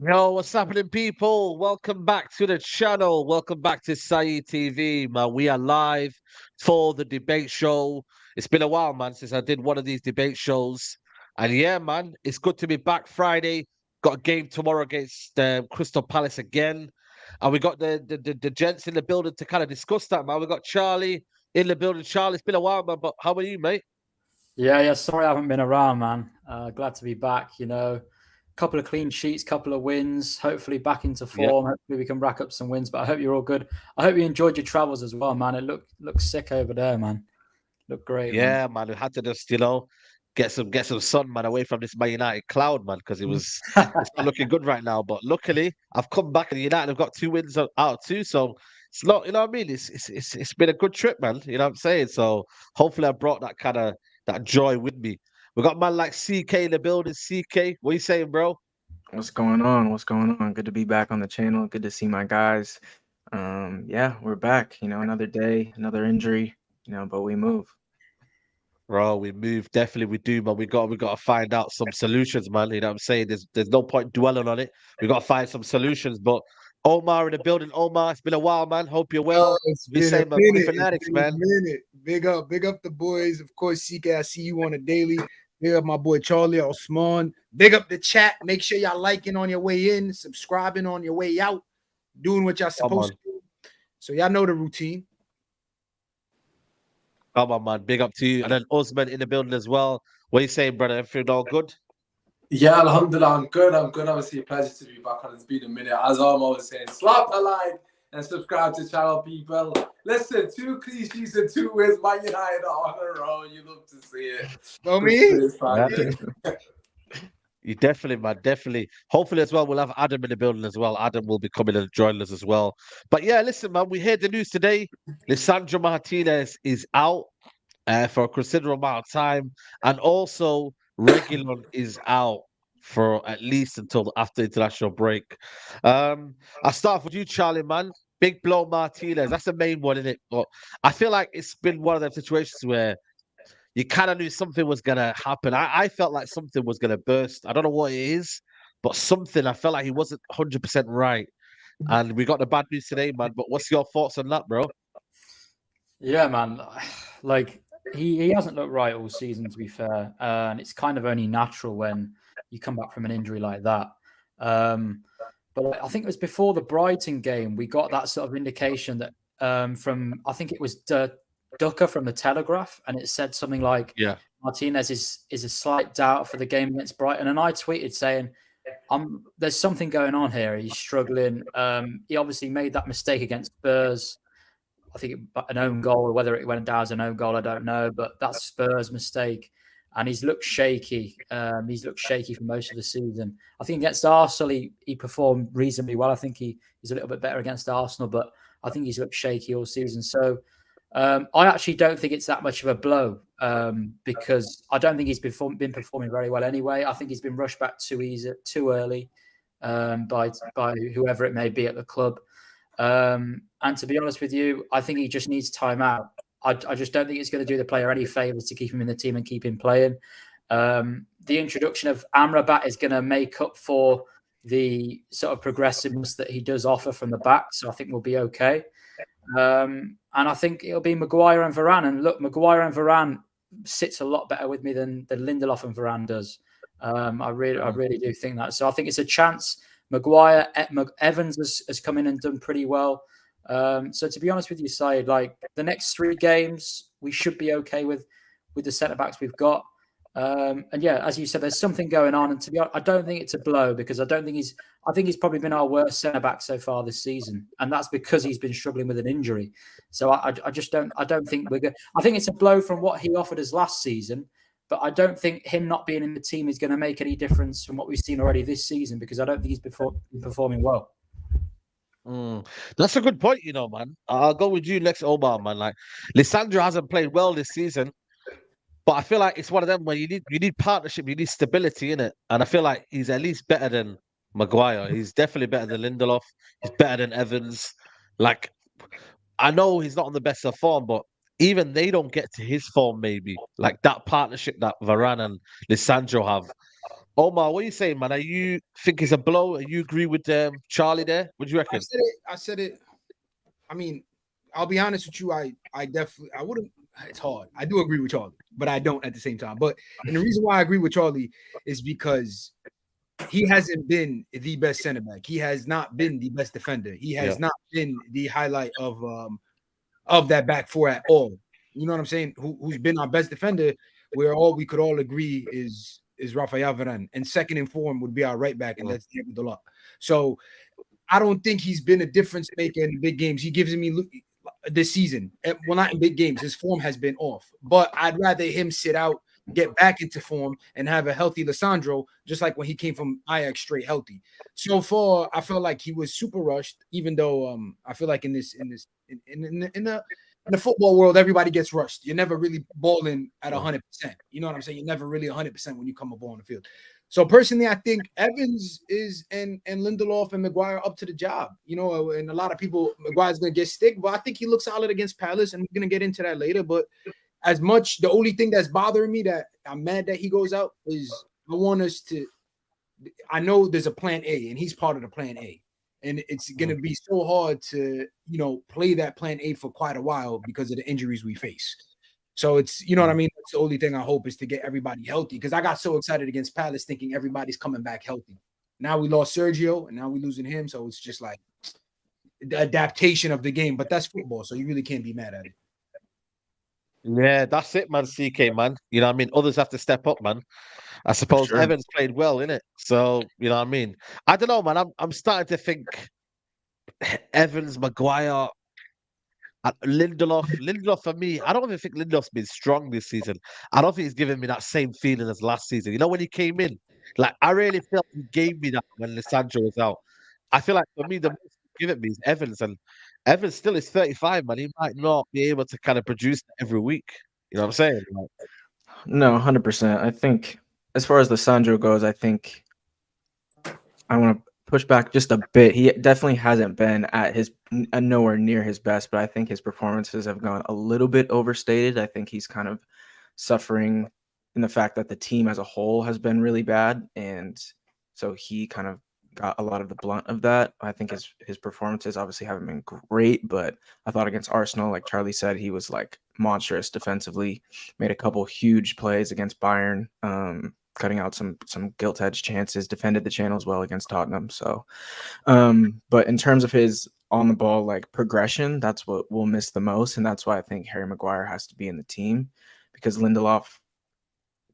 Yo, what's happening, people? Welcome back to the channel. Welcome back to Saeed TV, man. We are live for the debate show. It's been a while, man, since I did one of these debate shows. And yeah, man, it's good to be back Friday. Got a game tomorrow against Crystal Palace again. And we got the gents in the building to kind of discuss that, man. We got Charlie in the building. Charlie, it's been a while, man, but how are you, mate? Yeah. Sorry, I haven't been around, man. Glad to be back. Couple of clean sheets, couple of wins. Hopefully, back into Yeah. form. Hopefully, we can rack up some wins. But I hope you're all good. I hope you enjoyed your travels as well, man. It looks sick over there, man. Look great, man. Yeah, man, we had to just, get some sun, man, away from this Man United cloud, man, because it's not looking good right now. But luckily, I've come back and United have got two wins out of two, so it's not, you know what I mean? It's been a good trip, man. You know what I'm saying? So hopefully, I brought that kind of that joy with me. We got man like CK in the building. CK, what you saying, bro? What's going on? What's going on? Good to be back on the channel. Good to see my guys. Yeah, we're back. Another day, another injury. But we move. Bro, we move. Definitely we do, man. We got to find out some solutions, man. You know what I'm saying? There's no point dwelling on it. We got to find some solutions. But Omar in the building. Omar, it's been a while, man. Hope you're Oh, well. it's We been a say my minute. fanatics, It's been a man. minute. Big up the boys. Of course, CK, I see you on a daily. Big up my boy Charlie Osman. Big up the chat. Make sure y'all liking on your way in, subscribing on your way out, doing what y'all Come supposed on. to do. So y'all know the routine. Come on, man. Big up to you. And then Osman in the building as well. What you saying, brother? Everything all good? Yeah, Alhamdulillah, I'm good. I'm good. Obviously, a pleasure to be back on. It's been a minute. As I'm always saying, slap a like and subscribe to the channel, people. Listen, two cliches and two wins. Man United are on a roll. You love to see it. For Good me, spirits, family. You definitely, man, definitely. Hopefully, as well, we'll have Adam in the building as well. Adam will be coming and joining us as well. But yeah, listen, man, we heard the news today. Lisandro Martinez is out for a considerable amount of time, and also Regulon is out for at least until after international break. I'll start off with you, Charlie, man. Big blow Martinez. That's the main one, isn't it? But I feel like it's been one of those situations where you kind of knew something was gonna happen. I felt like something was gonna burst. I don't know what it is, but something. I felt like he wasn't 100% right, and we got the bad news today, man. But what's your thoughts on that, bro? Yeah, man. Like he hasn't looked right all season, to be fair, and it's kind of only natural when you come back from an injury like that. But I think it was before the Brighton game we got that sort of indication that from I think it was Ducker from the Telegraph, and it said something like Yeah, Martinez is a slight doubt for the game against Brighton, and I tweeted saying, there's something going on here. He's struggling. He obviously made that mistake against Spurs. I think an own goal, whether it went down as an own goal, I don't know. But that's Spurs' mistake, and he's looked shaky. He's looked shaky for most of the season. I think against Arsenal, he performed reasonably well. I think he's a little bit better against Arsenal, but I think he's looked shaky all season. So I actually don't think it's that much of a blow because I don't think he's been performing very well anyway. I think he's been rushed back too early by whoever it may be at the club. And to be honest with you, I think he just needs time out. I just don't think it's going to do the player any favors to keep him in the team and keep him playing. The introduction of Amrabat is going to make up for the sort of progressiveness that he does offer from the back. So I think we'll be okay. And I think it'll be Maguire and Varane. And look, Maguire and Varane sits a lot better with me than Lindelof and Varane does. I really do think that. So I think it's a chance. Maguire, Evans has come in and done pretty well. So to be honest with you, Said, like the next 3 games, we should be okay with the centre backs we've got. And yeah, as you said, there's something going on. And to be honest, I don't think it's a blow because I think he's probably been our worst centre back so far this season, and that's because he's been struggling with an injury. So I don't think we're good. I think it's a blow from what he offered us last season, but I don't think him not being in the team is going to make any difference from what we've seen already this season because I don't think he's been performing well. That's a good point, man. I'll go with you next, Omar, man. Like, Lisandro hasn't played well this season, but I feel like it's one of them where you need partnership, you need stability in it, and I feel like he's at least better than Maguire. He's definitely better than Lindelof. He's better than Evans. Like, I know he's not on the best of form, but even they don't get to his form. Maybe like that partnership that Varane and Lisandro have. Omar, what are you saying, man? Are you think it's a blow? Are you agree with Charlie there? What do you reckon? I said it. I mean, I'll be honest with you. I definitely I wouldn't. It's hard. I do agree with Charlie, but I don't at the same time. And the reason why I agree with Charlie is because he hasn't been the best center back. He has not been the best defender. He has not been the highlight of that back four at all. You know what I'm saying? Who's been our best defender? Where we could all agree is Rafael Varane, and second in form would be our right back, and that's David Delap. So I don't think he's been a difference maker in big games. He gives me this season. Well, not in big games. His form has been off, but I'd rather him sit out, get back into form, and have a healthy Lissandro, just like when he came from Ajax straight healthy. So far, I felt like he was super rushed, even though I feel like in the football world, everybody gets rushed. You're never really balling at 100%. You know what I'm saying? You're never really 100% when you come up on the field. So personally, I think Evans is and Lindelof and Maguire up to the job. You know, and a lot of people, Maguire's going to get stick, but I think he looks solid against Palace, and we're going to get into that later. But as much, the only thing that's bothering me that I'm mad that he goes out is I want us to. I know there's a plan A, and he's part of the plan A, and it's going to be so hard to play that plan A for quite a while because of the injuries we face. So it's, you know what I mean? That's the only thing I hope is to get everybody healthy, because I got so excited against Palace thinking everybody's coming back healthy. Now we lost Sergio, and now we're losing him. So it's just like the adaptation of the game, but that's football. So you really can't be mad at it. Yeah, that's it, man. CK, man. You know what I mean? Others have to step up, man. I suppose sure. Evans played well, innit? So, you know what I mean? I don't know, man. I'm starting to think Evans, Maguire, Lindelof for me, I don't even think Lindelof's been strong this season. I don't think he's giving me that same feeling as last season. You know, when he came in, like I really felt he gave me that when Lissandro was out. I feel like for me, the most he's given me is Evans, and Evans still is 35, man. He might not be able to kind of produce that every week. You know what I'm saying? Like, No, 100%. I think as far as Lissandro goes, I think I want to push back just a bit. He definitely hasn't been at his nowhere near his best, but I think his performances have gone a little bit overstated. I think he's kind of suffering in the fact that the team as a whole has been really bad, and so he kind of got a lot of the blunt of that. I think his performances obviously haven't been great, but I thought against Arsenal, like Charlie said, he was like monstrous defensively. Made a couple huge plays against Bayern. Cutting out some gilt edge chances, defended the channels well against Tottenham. So, but in terms of his on the ball like progression, that's what we'll miss the most, and that's why I think Harry Maguire has to be in the team, because Lindelof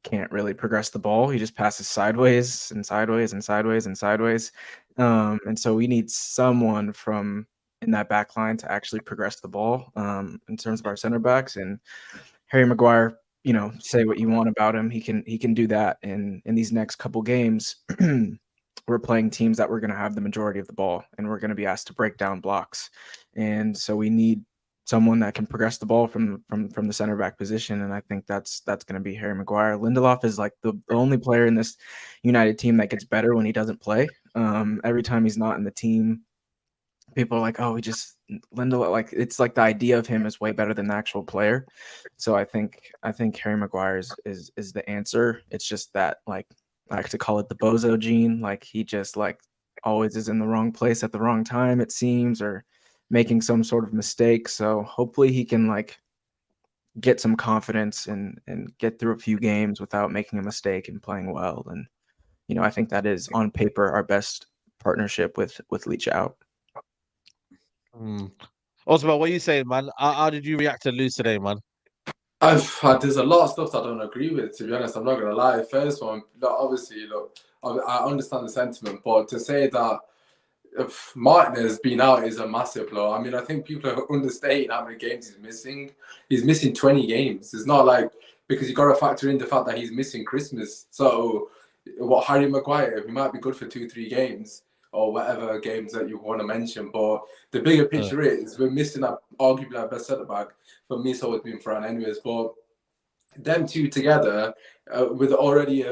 can't really progress the ball. He just passes sideways and sideways and sideways and sideways, and so we need someone from in that back line to actually progress the ball. In terms of our center backs, and Harry Maguire, say what you want about him, he can do that. And in these next couple games, we're playing teams that we're going to have the majority of the ball, and we're going to be asked to break down blocks. And so we need someone that can progress the ball from the center back position. And I think that's going to be Harry Maguire. Lindelof is like the only player in this United team that gets better when he doesn't play. Every time he's not in the team, people are like, oh, Lindelof, like it's like the idea of him is way better than the actual player. So I think Harry Maguire is the answer. It's just that, like, I like to call it the bozo gene. Like he just like always is in the wrong place at the wrong time, it seems, or making some sort of mistake. So hopefully he can like get some confidence and get through a few games without making a mistake and playing well. And I think that is on paper our best partnership with Leach out. Osman, what are you saying, man? How did you react to lose today, man? There's a lot of stuff that I don't agree with, to be honest. I'm not going to lie. First one, obviously, I understand the sentiment, but to say that if Martinez being out is a massive blow. I mean, I think people are understating how many games he's missing. He's missing 20 games. It's not like, because you got to factor in the fact that he's missing Christmas. So, Harry Maguire, he might be good for 2-3 games, or whatever games that you want to mention. But the bigger picture is we're missing arguably our best centre back. For me, it's always been Fran anyways. But them two together, with already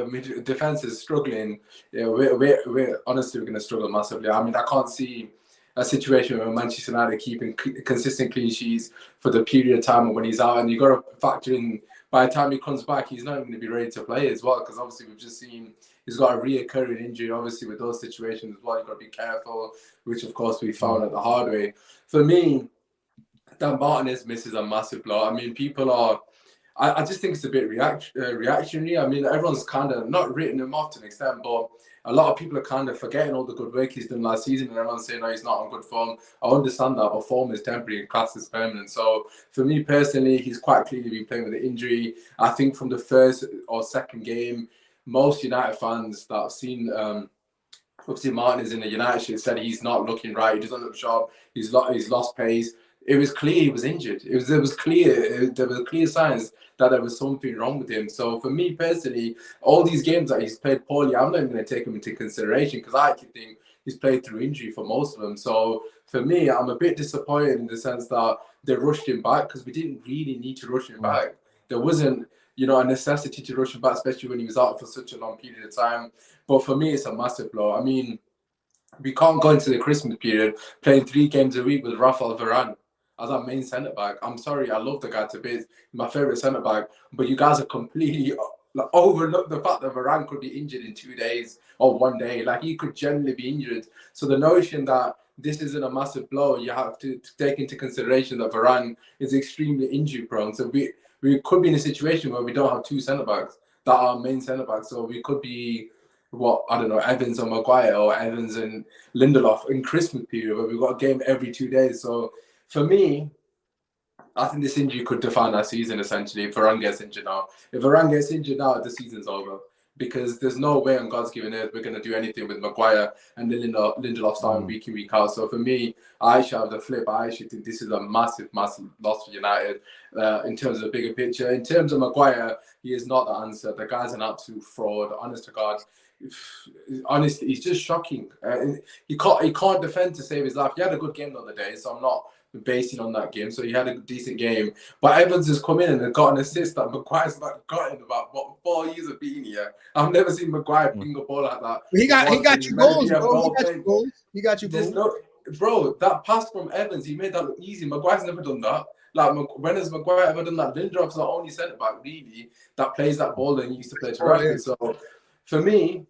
defenses struggling, we're honestly going to struggle massively. I mean, I can't see a situation where Manchester United keeping consistent clean sheets for the period of time when he's out, and you got to factor in by the time he comes back, he's not even going to be ready to play as well, because obviously we've just seen he's got a reoccurring injury. Obviously, with those situations as well, you've got to be careful, which of course we found at the hard way. For me, that Martinez miss is a massive blow. I mean, people are. I just think it's a bit reactionary. I mean, everyone's kind of not written him off to an extent, but a lot of people are kind of forgetting all the good work he's done last season, and everyone's saying, "No, he's not on good form." I understand that, but form is temporary and class is permanent. So for me personally, he's quite clearly been playing with an injury. I think from the first or second game, most United fans that have seen obviously Martinez in the United shirt said he's not looking right. He doesn't look sharp. He's lost pace. It was clear he was injured. There was clear signs that there was something wrong with him. So for me personally, all these games that he's played poorly, I'm not even going to take him into consideration because I actually think he's played through injury for most of them. So for me, I'm a bit disappointed in the sense that they rushed him back because we didn't really need to rush him back. There wasn't, a necessity to rush him back, especially when he was out for such a long period of time. But for me, it's a massive blow. I mean, we can't go into the Christmas period playing 3 games a week with Rafael Varane as our main centre-back. I'm sorry, I love the guy to bits. My favourite centre-back. But you guys have completely overlooked the fact that Varane could be injured in 2 days or 1 day. Like, he could generally be injured. So the notion that this isn't a massive blow, you have to take into consideration that Varane is extremely injury-prone. So we could be in a situation where we don't have 2 centre-backs that are main centre-backs. So we could be... Evans and Maguire or Evans and Lindelof in Christmas period where we've got a game every 2 days. So for me, I think this injury could define our season essentially if Varane gets injured now. If Varane gets injured now, the season's over because there's no way on God's given earth we're going to do anything with Maguire and Lindelof starting week in, week out. So for me, I actually have the flip. I actually think this is a massive, massive loss for United in terms of the bigger picture. In terms of Maguire, he is not the answer. The guy's an absolute fraud, honest to God. Honestly, he's just shocking. He can't defend to save his life. He had a good game the other day, so I'm not basing on that game. So he had a decent game. But Evans has come in and got an assist that Maguire's not got in about 4 years of being here. I've never seen Maguire ping a ball like that. He got you goals, bro. He got you goals. Bro, that pass from Evans, he made that look easy. Maguire's never done that. Like, when has Maguire ever done that? Lindelof's the only centre-back, really, that plays that ball and used to play to Rashford. So, for me,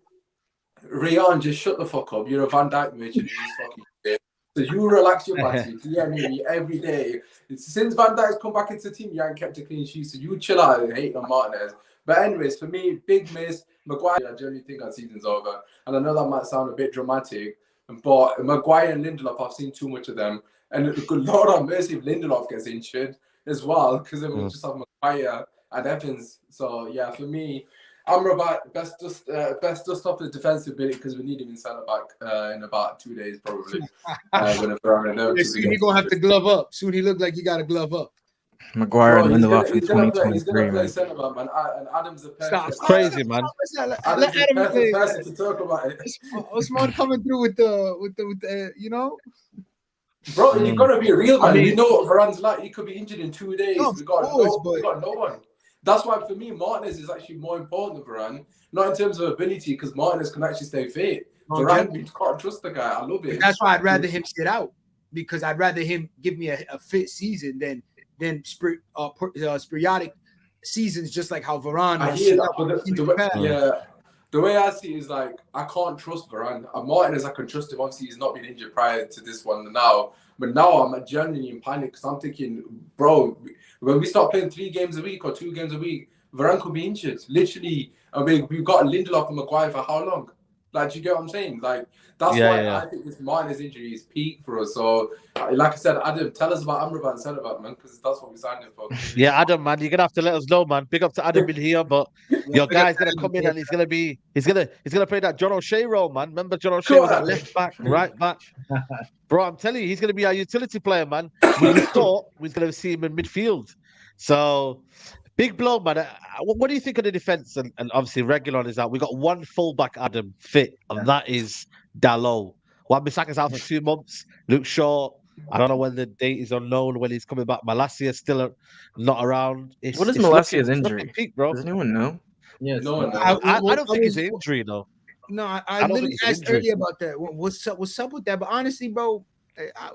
Rian, just shut the fuck up. You're a Van Dijk merchant. So you relax your battery. DM me every day. Since Van Dijk's come back into the team, you haven't kept a clean sheet. So you chill out and hate on Martinez. But anyways, for me, big miss. Maguire, I generally think our season's over. And I know that might sound a bit dramatic, but Maguire and Lindelof, I've seen too much of them. And good Lord have mercy if Lindelof gets injured as well, because then we'll just have Maguire and Evans. So yeah, for me, Amrabat, best dust off the defensive bit because we need him in centre back in about 2 days probably. Soon he's gonna have to glove up. Soon he looked like he got to glove up. Maguire and Lindelof in 2023. He's gonna play centre back, man. And Adam's the person. It's crazy, man. Adam's the perfect person to talk about it. Osman coming through with the Bro, you've got to be real, man. We know what Varane's like. He could be injured in 2 days. No, we got no one. That's why, for me, Martinez is actually more important than Varane. Not in terms of ability, because Martinez can actually stay fit. Varane, we can't trust the guy. I love it. That's why I'd rather him sit out, because I'd rather him give me a fit season than sporadic seasons, just like how Varane. I hear that, but the way I see it is like, I can't trust Varane. Martinez, I can trust him. Obviously, he's not been injured prior to this one now. But now I'm genuinely in panic because I'm thinking, bro, when we start playing 3 games a week or 2 games a week, Varane could be injured. Literally, I mean, we've got Lindelof and Maguire for how long? Like, do you get what I'm saying? Like, that's why I think this Martinez injury is peak for us. So, like I said, Adam, tell us about Amrabat and centre-back, man, because that's what we signed him for. Yeah, Adam, man, you're gonna have to let us know, man. Big up to Adam in here, but your guy's gonna come in and he's gonna play that John O'Shea role, man. Remember John O'Shea was that left back, right back. Bro, I'm telling you, he's gonna be our utility player, man. We thought we was gonna see him in midfield. So big blow, man. What do you think of the defense? And obviously Reguilon is out. We got one fullback, Adam, fit, and that is Dalot. Wan-Bissaka's out for 2 months. Luke Shaw, I don't know when the date is unknown when he's coming back. Malacia's still not around. What is Malacia's injury? Peak, bro. Does anyone know? Yes. No one knows. I don't think it's an injury, though. No, I literally asked earlier about that. What's up with that? But honestly, bro,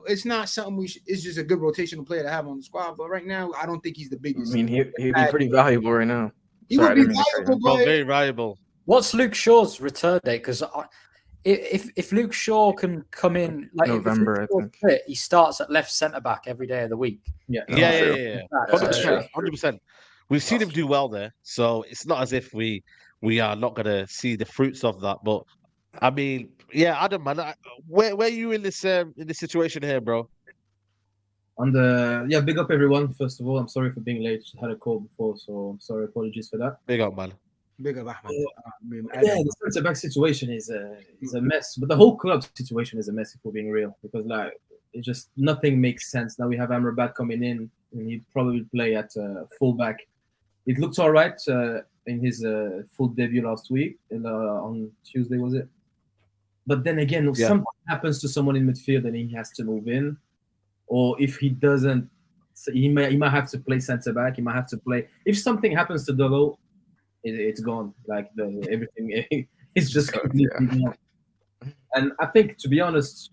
it's not something it's just a good rotational player to have on the squad. But right now, I don't think he's the biggest. I mean, he'd be pretty valuable right now. He would be valuable, bro. Very valuable. What's Luke Shaw's return date? Because if Luke Shaw can come in like November, if Luke I think. Shaw's fit, he starts at left centre back every day of the week. Yeah, Yeah. That's 100%. 100%. We've seen him do well there, so it's not as if we are not gonna see the fruits of that. But I mean, yeah, Adam, man, where are you in this situation here, bro? Big up everyone. First of all, I'm sorry for being late. Just had a call before, so I'm sorry. Apologies for that. Big up, man. Big up Ahmed. The centre back situation is a mess, but the whole club situation is a mess if we're being real, because like it just nothing makes sense. Now we have Amrabat coming in, and he'd probably play at fullback. It looked all right in his full debut last week, on Tuesday, was it? But then again, if something happens to someone in midfield and he has to move in, or if he doesn't, so he might have to play centre back. He might have to play. If something happens to Dolo, it's gone. Like everything is just completely gone. And I think, to be honest,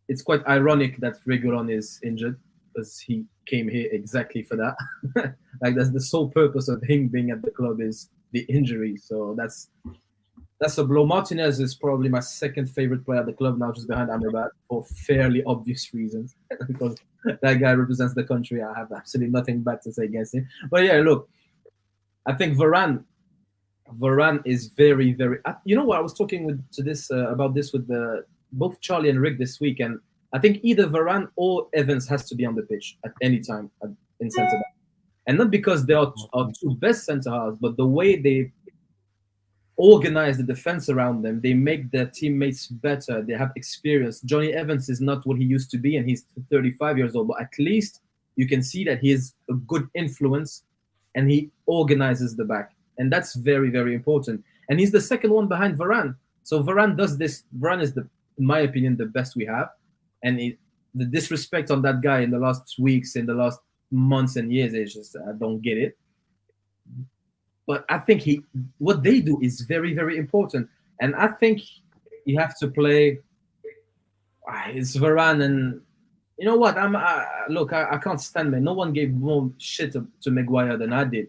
it's quite ironic that Reguilon is injured, because he came here exactly for that. Like that's the sole purpose of him being at the club is the injury. So that's a blow. Martinez is probably my second favorite player at the club now, just behind Amrabat, for fairly obvious reasons. Because that guy represents the country. I have absolutely nothing bad to say against him. But yeah, look, I think Varane is very, very. You know what? I was talking about this with both Charlie and Rick this week, and I think either Varane or Evans has to be on the pitch at any time in centre back, and not because they are our two best centre halves, but the way they organize the defense around them, they make their teammates better. They have experience. Johnny Evans is not what he used to be, and he's 35 years old, but at least you can see that he is a good influence, and he organizes the back. And that's very, very important. And he's the second one behind Varane. So Varane does this. Varane is, in my opinion, the best we have. And the disrespect on that guy in the last weeks, in the last months and years, is just, I don't get it. But I think what they do is very, very important. And I think you have to play. It's Varane, and you know what? I can't stand it. No one gave more shit to Maguire than I did.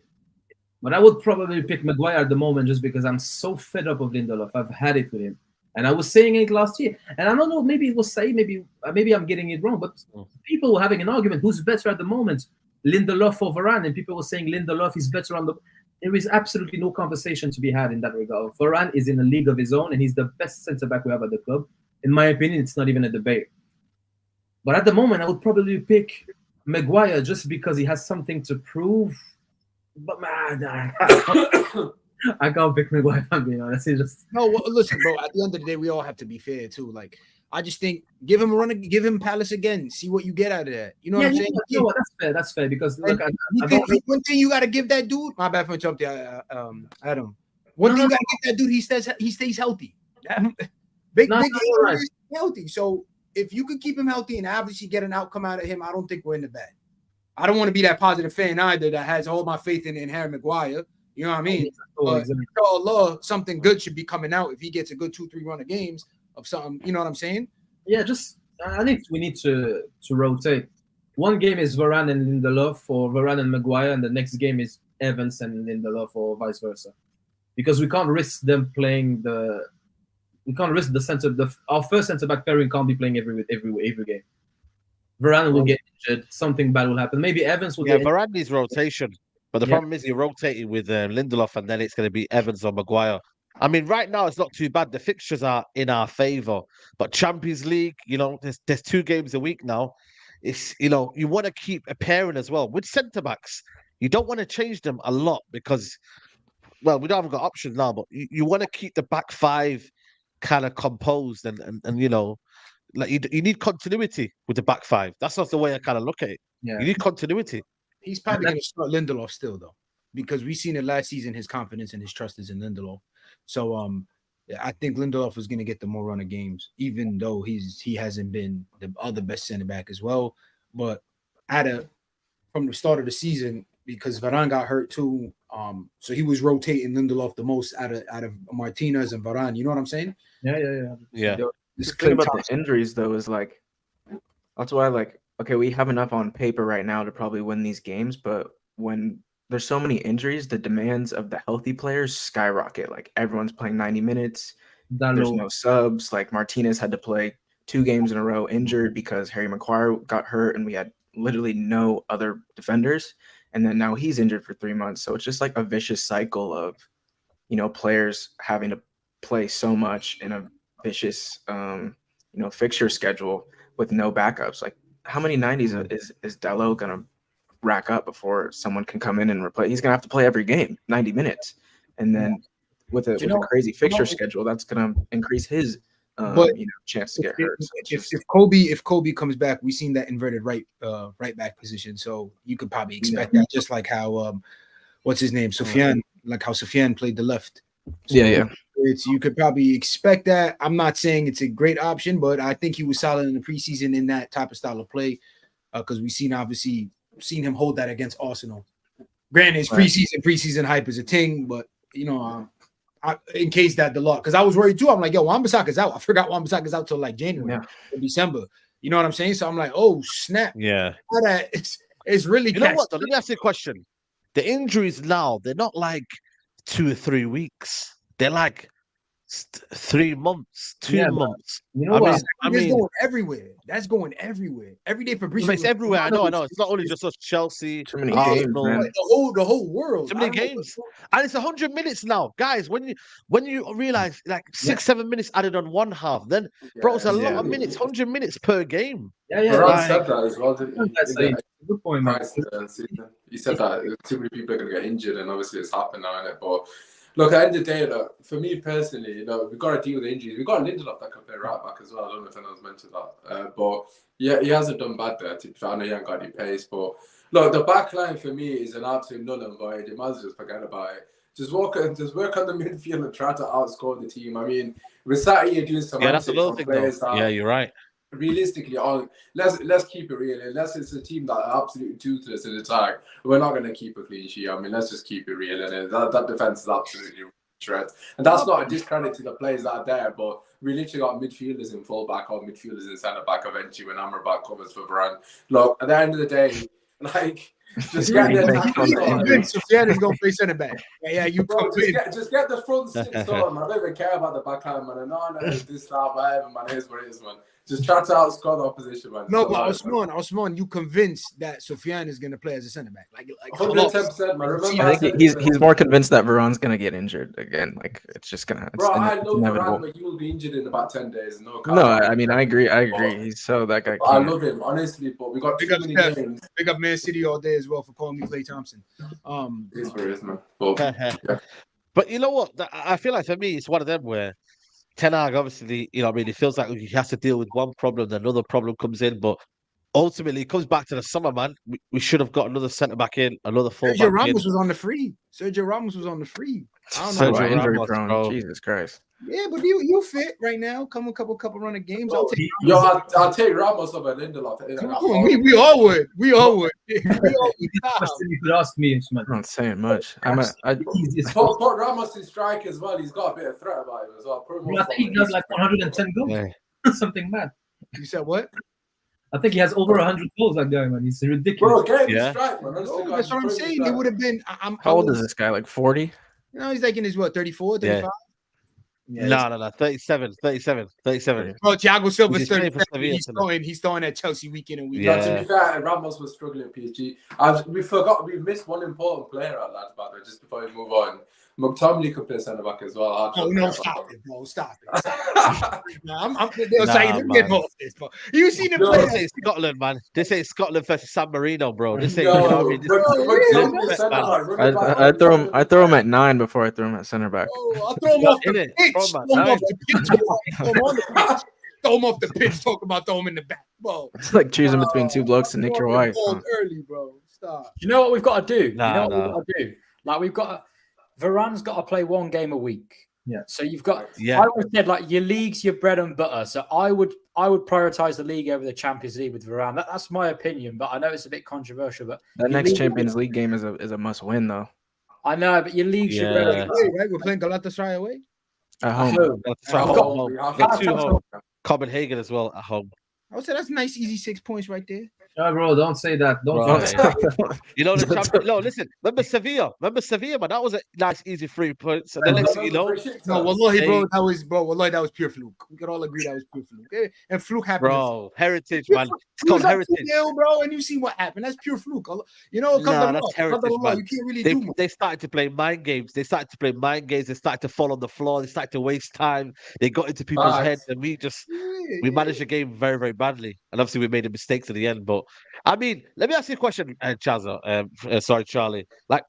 But I would probably pick Maguire at the moment, just because I'm so fed up of Lindelof. I've had it with him. And I was saying it last year. And I don't know, maybe it was Saïd, maybe I'm getting it wrong, but people were having an argument. Who's better at the moment? Lindelof or Varane? And people were saying Lindelof is better on the... There is absolutely no conversation to be had in that regard. Varane is in a league of his own, and he's the best centre-back we have at the club. In my opinion, it's not even a debate. But at the moment, I would probably pick Maguire just because he has something to prove. But man, I can't pick Maguire, if I'm being honest. No, well, listen, bro. At the end of the day, we all have to be fair too. Like, I just think give him a run, give him Palace again. See what you get out of that. You know what I'm saying? You know what? That's fair. That's fair, because look, one thing you got to give that dude. My bad for interrupting, Adam. One thing you got to give that dude. He stays healthy. Big right. Healthy. So if you could keep him healthy and obviously get an outcome out of him, I don't think we're in the bad. I don't want to be that positive fan either that has all my faith in Harry Maguire. You know what I mean? But inshallah, something good should be coming out if he gets a good 2-3 run of games of something. You know what I'm saying? Yeah, I think we need to rotate. One game is Varane and Lindelof, or Varane and Maguire, and the next game is Evans and Lindelof, or vice versa. Because we can't risk them playing we can't risk our first centre back pairing can't be playing every game. Varane will get injured. Something bad will happen. Maybe Evans will get injured. Varane needs rotation. But the problem is you're rotating with Lindelof, and then it's going to be Evans or Maguire. I mean, right now it's not too bad. The fixtures are in our favour. But Champions League, there's 2 games a week now. It's, you want to keep a pairing as well. With centre-backs, you don't want to change them a lot because, well, we haven't got options now, but you want to keep the back 5 kind of composed and like you need continuity with the back 5. That's not the way I kind of look at it. Yeah. You need continuity. He's probably going to start Lindelof still, though, because we've seen it last season. His confidence and his trust is in Lindelof. So I think Lindelof is going to get the more run of games, even though he hasn't been the other best center back as well. But from the start of the season, because Varane got hurt too, so he was rotating Lindelof the most out of Martinez and Varane. You know what I'm saying? Yeah. The thing about the injuries, though, is like that's why, like, okay, we have enough on paper right now to probably win these games, but when there's so many injuries, the demands of the healthy players skyrocket. Like everyone's playing 90 minutes. There's no subs. Like Martinez had to play 2 games in a row injured because Harry Maguire got hurt and we had literally no other defenders. And then now he's injured for 3 months. So it's just like a vicious cycle of, players having to play so much in a vicious, fixture schedule with no backups. Like how many 90s is Dalot going to rack up before someone can come in and replace? He's going to have to play every game, 90 minutes. And then with a crazy fixture schedule, that's going to increase his chance to get hurt. So if Kobe comes back, we've seen that inverted right back position. So you could probably expect that, just like how what's his name? Sufyan, like how Sufyan played the left. So you could probably expect that. I'm not saying it's a great option, but I think he was solid in the preseason in that type of style of play. Because we've seen him hold that against Arsenal. Granted, it's preseason hype is a thing, but in case that the law, because I was worried too. I'm like, yo, Wan-Bissaka's out. I forgot Wan-Bissaka's out till like January or December. You know what I'm saying? So I'm like, oh snap. Yeah. It's really. You know what? Let me ask you a question. The injuries now, they're not like 2 or 3 weeks. They're like 3 months, 2 months. You know what? I mean, going everywhere. That's going everywhere. Every day for it's everywhere. I know. It's not only just us, Chelsea, too many Arsenal, games, the whole world. Too many games, and it's 100 minutes now, guys. When you realize like 6-7 minutes added on one half, then bro, it's a lot of minutes. 100 minutes per game. Ron said that as well, didn't he? That's a good point, man. He said that too many people are going to get injured, and obviously it's happened now, innit? But look, at the end of the day, for me personally, we've got to deal with the injuries. We've got Lindelof that can play right back as well. I don't know if anyone's mentioned that. But yeah, he hasn't done bad there. I know he hasn't got any pace. But look, the back line for me is an absolute null and void. You might as well just forget about it. Just work on the midfield and try to outscore the team. I mean, we're sat here doing some that's another thing, though. Yeah, you're right. Realistically, let's keep it real. Unless it's a team that are absolutely toothless in attack, we're not going to keep a clean sheet. I mean, let's just keep it real. And that defense is absolutely shred. And that's not a discredit to the players that are there, but we literally got midfielders in fullback or midfielders in centre back eventually when Amrabat covers for Varane. Look, at the end of the day, like, just get the attack. Sufyan is going to play centre back. You just get the front six on. I don't even care about the back line, man. No, this stuff, whatever, man. Here's what it is, man. Just try to outscore the opposition, man. No, but Osman, you convinced that Sufyan is going to play as a centre back? Like 110%, man. Remember, I think he's more convinced that Varane's going to get injured again. Like it's just going to. Bro, I know Varane, but he will be injured in about 10 days. No, I mean, I agree. He's so that guy. I love him, honestly, but we got too many games. Big up Man City all day as well for calling me Klay Thompson. It's for it, man. But you know what? I feel like for me, it's one of them where Ten Hag, obviously, it feels like he has to deal with one problem, then another problem comes in. But ultimately, it comes back to the summer, man. We should have got another centre back in, another full back in. Sergio Ramos was on the free. I don't know. Injury prone. Jesus Christ. Yeah, but you fit right now. Come a couple run of games. I'll take Ramos over Lindelof. Come on, we all would. You could ask me. I'm not saying much. Put Ramos in strike as well. He's got a bit of threat about him as well. I think he does like 110 goals. Yeah. Something mad. You said what? I think he has over 100 goals, that guy, man. He's ridiculous. Bro, get him strike, man. That's what I'm saying. It would have been. How old is this guy? Like 40? He's like in his 34, 35? Yeah. No. 37. Bro, Thiago Silva's 37. He's throwing at Chelsea weekend and week. Yeah. To be fair, Ramos was struggling at PSG. We missed one important player at lads, by the way, just before we move on. McTominay could play centre back as well. Stop it, bro. Stop it. I'm getting off this, bro. You seen him play? This ain't Scotland, man. This ain't Scotland versus San Marino, bro. This ain't. I throw him at 9 before I throw him at centre back. I'll throw him off the pitch. Throw him off the pitch. Talk about throw him in the back, bro. It's like choosing between two blokes and Nick your wife. Early, bro. Stop. You know what we've got to do? Like we've got. Varane's got to play one game a week. Yeah. So you've got. Yeah. I always said like your league's your bread and butter. So I would prioritize the league over the Champions League with Varane. That's my opinion, but I know it's a bit controversial. But that next Champions League game is a must win though. I know, but your league's your bread and butter. Right? We're playing Galatasaray away. At home. Got 2 home. Copenhagen as well at home. I would say that's a nice, easy 6 points right there. Oh, bro, don't say that. Don't Right. say that. You know the champion. No, listen. Remember Sevilla, man. That was a nice, easy 3 points. And the next thing you know, No, wallahi, bro, Hey. wallahi, that was pure fluke. We could all agree that was pure fluke. And fluke happened. bro, heritage, Pure man. fluke. It's We was called up heritage. 2-0, bro, and you see what happened. That's pure fluke. You know, Nah, that's heritage, man. you can't really do much. They started to play mind games. They started to fall on the floor. They started to waste time. They got into people's heads, and we managed the game very, very badly. And obviously, we made the mistakes at the end. But I mean, let me ask you a question, Chazza. Sorry, Charlie. Like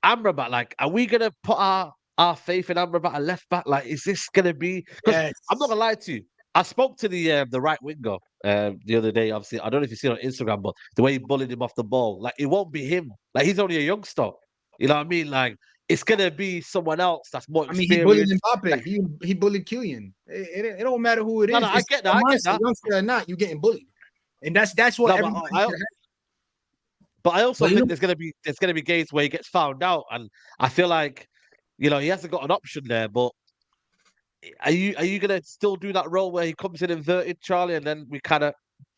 Amrabat, like, are we gonna put our faith in Amrabat at left back? Like, is this gonna be? Because Yes. I'm not gonna lie to you. I spoke to the right winger the other day. Obviously, I don't know if you see it on Instagram, but the way he bullied him off the ball, like it won't be him. Like he's only a youngster. You know what I mean? Like it's gonna be someone else that's more I mean, he bullied experienced. Mbappe. He bullied Kylian. It don't matter who it is. No, I get that. Youngster or not, you're getting bullied, and that's what No, everybody. but I also But you think know- there's gonna be games where he gets found out, and I feel like he hasn't got an option there. But are you gonna still do that role where he comes in inverted, Charlie, and then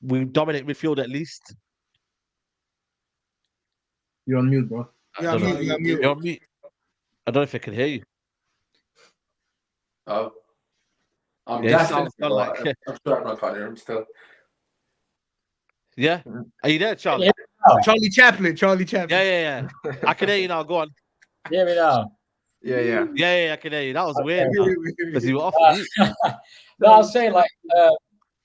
we dominate midfield at least? You're on mute, bro. You're on mute. You're on mute. You're on mute. I don't know if I can hear you. Oh, I'm Yeah, it definitely. sounds like- I'm sure everyone can't hear him still. Yeah, are you there, Charlie? Yeah. Charlie Chaplin. Yeah. I can hear you now. Go on. Hear me now. Yeah, I can hear you. That was weird because you were off mute. No, I was saying like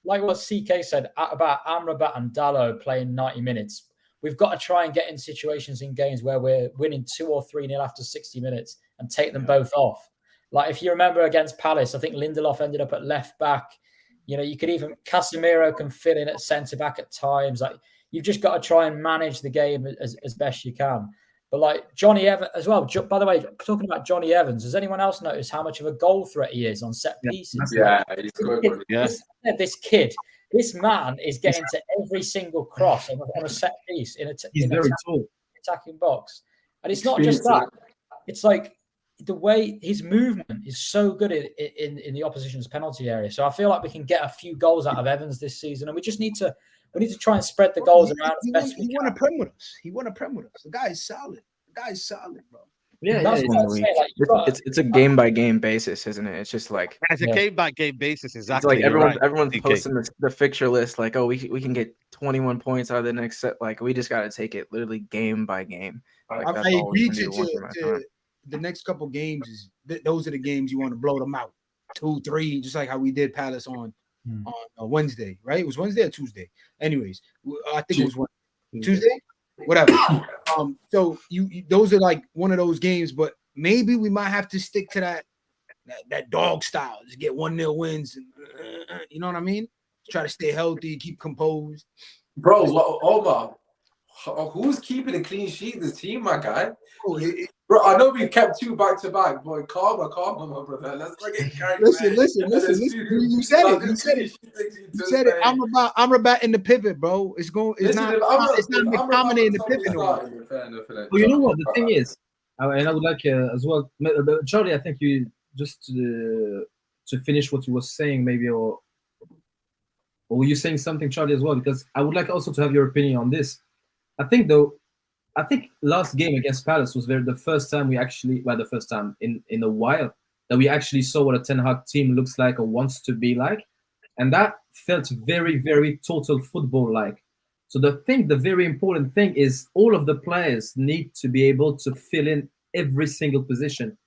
what CK said about Amrabat and Dalot playing 90 minutes. We've got to try and get in situations in games where we're winning 2 or 3-0 after 60 minutes and take them both off. Like if you remember against Palace, I think Lindelof ended up at left back. You could even Casemiro can fit in at centre back at times. Like you've just got to try and manage the game as best you can. But like Johnny Evans as well. By the way, talking about Johnny Evans, has anyone else noticed how much of a goal threat he is on set pieces? Yeah, he's good. This kid, this man is getting to every single cross on a set piece He's very tall. attacking box. And it's not just that. It's like the way his movement is so good in the opposition's penalty area. So I feel like we can get a few goals out of Evans this season, and we just need to try and spread the goals around as best we can. He won a prem with us. The guy is solid. Bro. Yeah, That's what I'm saying. Like, it's a game by game basis, isn't it? It's just like It's a game by game basis, it's exactly. like you're right, everyone's DK. posting the fixture list, like, oh, we can get 21 points out of the next set. Like we just got to take it literally game by game. Like, I agree to the next couple games is those are the games you want to blow them out 2-3, just like how we did Palace on Wednesday, right? It was Wednesday or Tuesday. Anyways, I think it was Tuesday, whatever. So you those are like one of those games, but maybe we might have to stick to that dog style. Just get 1-0 wins, and, you know what I mean? Try to stay healthy, keep composed. Bro, Omar, who's keeping a clean sheet? This team, my guy. Bro, I know we kept 2 back-to-back, but calm, my brother. Let's not get carried away. Listen. You said it. Amrabat in the pivot, bro. It's not McTominay in the pivot. Well, you know what the thing is, and I would like as well, Charlie. I think you just to finish what you were saying, maybe, or were you saying something, Charlie, as well? Because I would like also to have your opinion on this. I think last game against Palace was the first time the first time in a while that we actually saw what a Ten Hag team looks like or wants to be like. And that felt very, very total football-like. So the very important thing is all of the players need to be able to fill in every single position.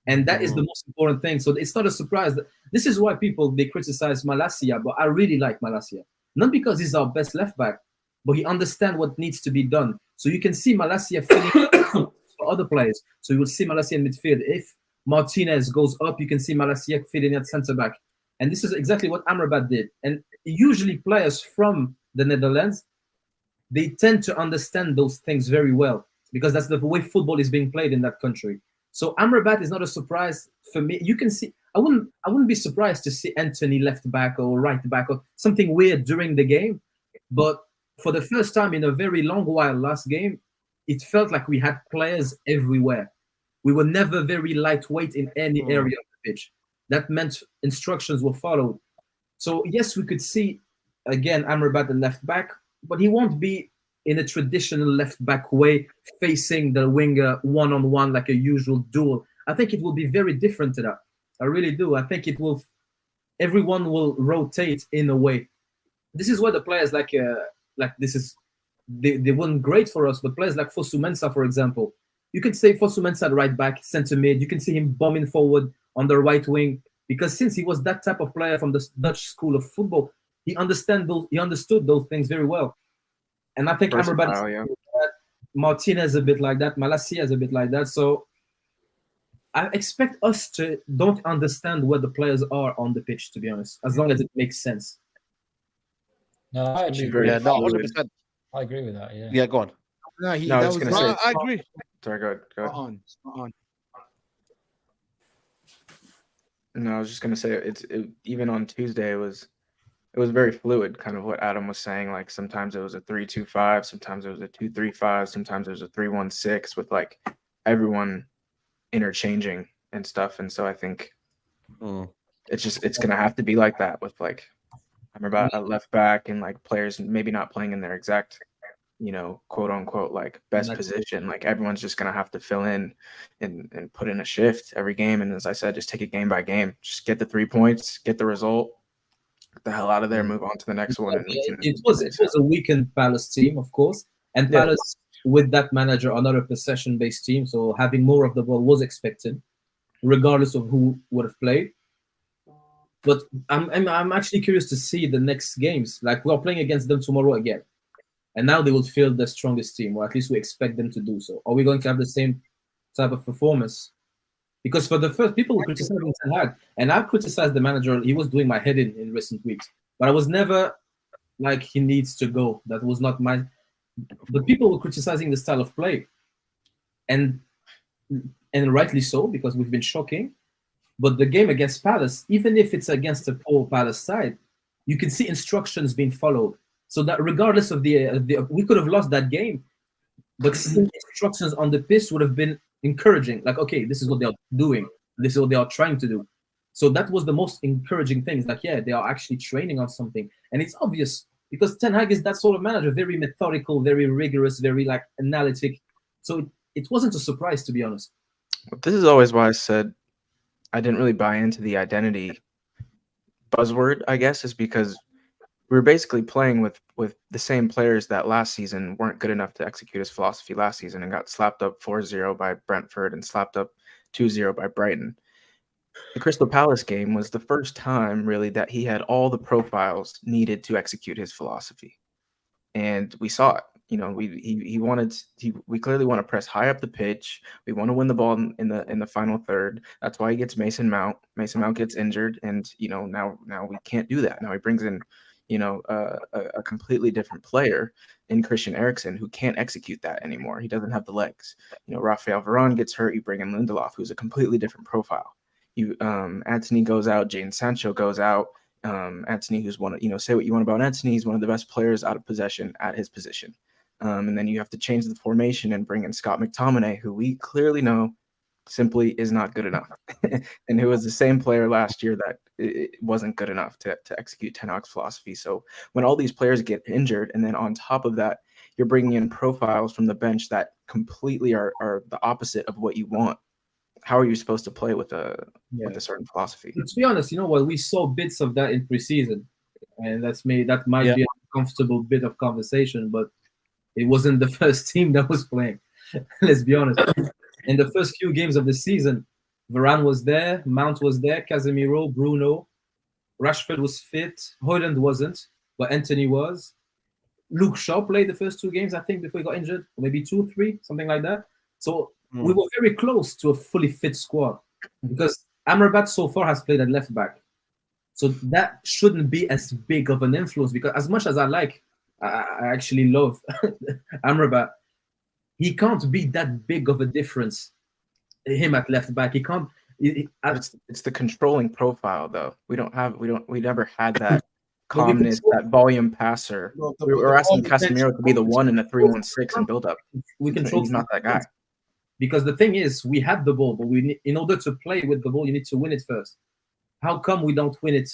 And that is the most important thing. So it's not a surprise. This is why they criticize Malacia, but I really like Malacia. Not because he's our best left back, but he understands what needs to be done. So you can see Malacia filling for other players. So you will see Malacia in midfield. If Martinez goes up, you can see Malacia filling at centre back. And this is exactly what Amrabat did. And usually players from the Netherlands, they tend to understand those things very well because that's the way football is being played in that country. So Amrabat is not a surprise for me. You can see, I wouldn't be surprised to see Anthony left back or right back or something weird during the game. But for the first time in a very long while last game, it felt like we had players everywhere. We were never very lightweight in any area of the pitch. That meant instructions were followed. So yes, we could see, again, Amrabat and left back, but he won't be in a traditional left back way, facing the winger one-on-one like a usual duel. I think it will be very different to that. I really do. I think everyone will rotate in a way. This is where the players like this is they weren't great for us, but players like Fosu Mensah, for example, you could say Fosu Mensah at right back, centre mid. You can see him bombing forward on the right wing, because since he was that type of player from the Dutch school of football, he understood those things very well. And I think Amrabat is yeah. like that. Martinez a bit like that. Malacia is a bit like that. So I expect us to don't understand where the players are on the pitch, to be honest, as long as it makes sense. No, I actually Very Yeah, no, fluid. 100%. I agree with that. Yeah, go on. No, No, I was gonna say- I agree. Sorry, go ahead. on. No, I was just gonna say even on Tuesday it was very fluid, kind of what Adam was saying. Like sometimes it was a 3-2-5, sometimes it was a 2-3-5, sometimes it was a 3-1-6 with like everyone interchanging and stuff. And so I think it's gonna have to be like that with like Amrabat at left back and like players maybe not playing in their exact, quote unquote like best position. Like everyone's just gonna have to fill in and put in a shift every game. And as I said, just take it game by game. Just get the 3 points, get the result, get the hell out of there, move on to the next one. And it was a weakened Palace team, of course, and Palace with that manager another possession-based team, so having more of the ball was expected, regardless of who would have played. But I'm actually curious to see the next games. Like we are playing against them tomorrow again, and now they will field the strongest team, or at least we expect them to do so. Are we going to have the same type of performance? Because for the first, people were criticizing Ten Hag, and I've criticized the manager. He was doing my head in recent weeks, but I was never like he needs to go. That was not my. But people were criticizing the style of play, and rightly so, because we've been shocking. But the game against Palace, even if it's against a poor Palace side, you can see instructions being followed. So that regardless of we could have lost that game, but seeing instructions on the pitch would have been encouraging. Like, okay, this is what they are doing. This is what they are trying to do. So that was the most encouraging thing. It's like, yeah, they are actually training on something. And it's obvious because Ten Hag is that sort of manager, very methodical, very rigorous, very like analytic. So it wasn't a surprise, to be honest. This is always why I said I didn't really buy into the identity buzzword, I guess, is because we were basically playing with the same players that last season weren't good enough to execute his philosophy last season and got slapped up 4-0 by Brentford and slapped up 2-0 by Brighton. The Crystal Palace game was the first time really that he had all the profiles needed to execute his philosophy. And we saw it. We clearly want to press high up the pitch. We want to win the ball in the final third. That's why he gets Mason Mount. Mason Mount gets injured, and now we can't do that. Now he brings in a completely different player in Christian Eriksen who can't execute that anymore. He doesn't have the legs. Rafael Varane gets hurt. You bring in Lindelof, who's a completely different profile. Antony goes out. Jadon Sancho goes out. Antony, who's say what you want about Antony, he's one of the best players out of possession at his position. And then you have to change the formation and bring in Scott McTominay, who we clearly know simply is not good enough, and who was the same player last year that it wasn't good enough to execute Ten Hag's philosophy. So when all these players get injured, and then on top of that, you're bringing in profiles from the bench that completely are the opposite of what you want, how are you supposed to play with a certain philosophy? To be honest, we saw bits of that in preseason, and that might be a comfortable bit of conversation, but it wasn't the first team that was playing. Let's be honest. In the first few games of the season, Varane was there, Mount was there, Casemiro, Bruno, Rashford was fit, Højlund wasn't, but Antony was. Luke Shaw played the first 2 games, I think, before he got injured, or maybe 2, 3, something like that. So we were very close to a fully fit squad because Amrabat so far has played at left back. So that shouldn't be as big of an influence, because as much as I actually love Amrabat, he can't be that big of a difference. Him at left back, he can't. It's the controlling profile, though. We never had that calmness, that volume passer. We were asking Casemiro to be the one in a 3-1-6 and build up. He's not that guy. Because the thing is, we had the ball, but in order to play with the ball, you need to win it first. How come we don't win it?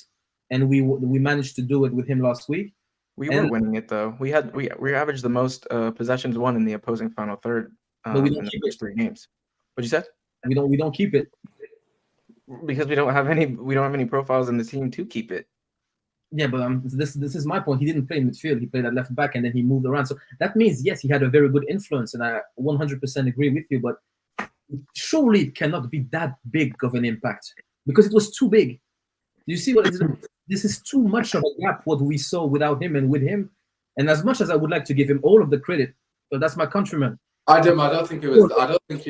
And we managed to do it with him last week. We were winning it though. We averaged the most possessions won in the opposing final third But we don't in the keep first 3 games. What'd you say? We don't keep it. Because we don't have any profiles in the team to keep it. Yeah, but this is my point. He didn't play midfield. He played at left back, and then he moved around. So that means yes, he had a very good influence, and I 100% agree with you. But surely it cannot be that big of an impact because it was too big. You see what it is? This is too much of a gap. What we saw without him and with him, and as much as I would like to give him all of the credit, but that's my countryman. I don't think it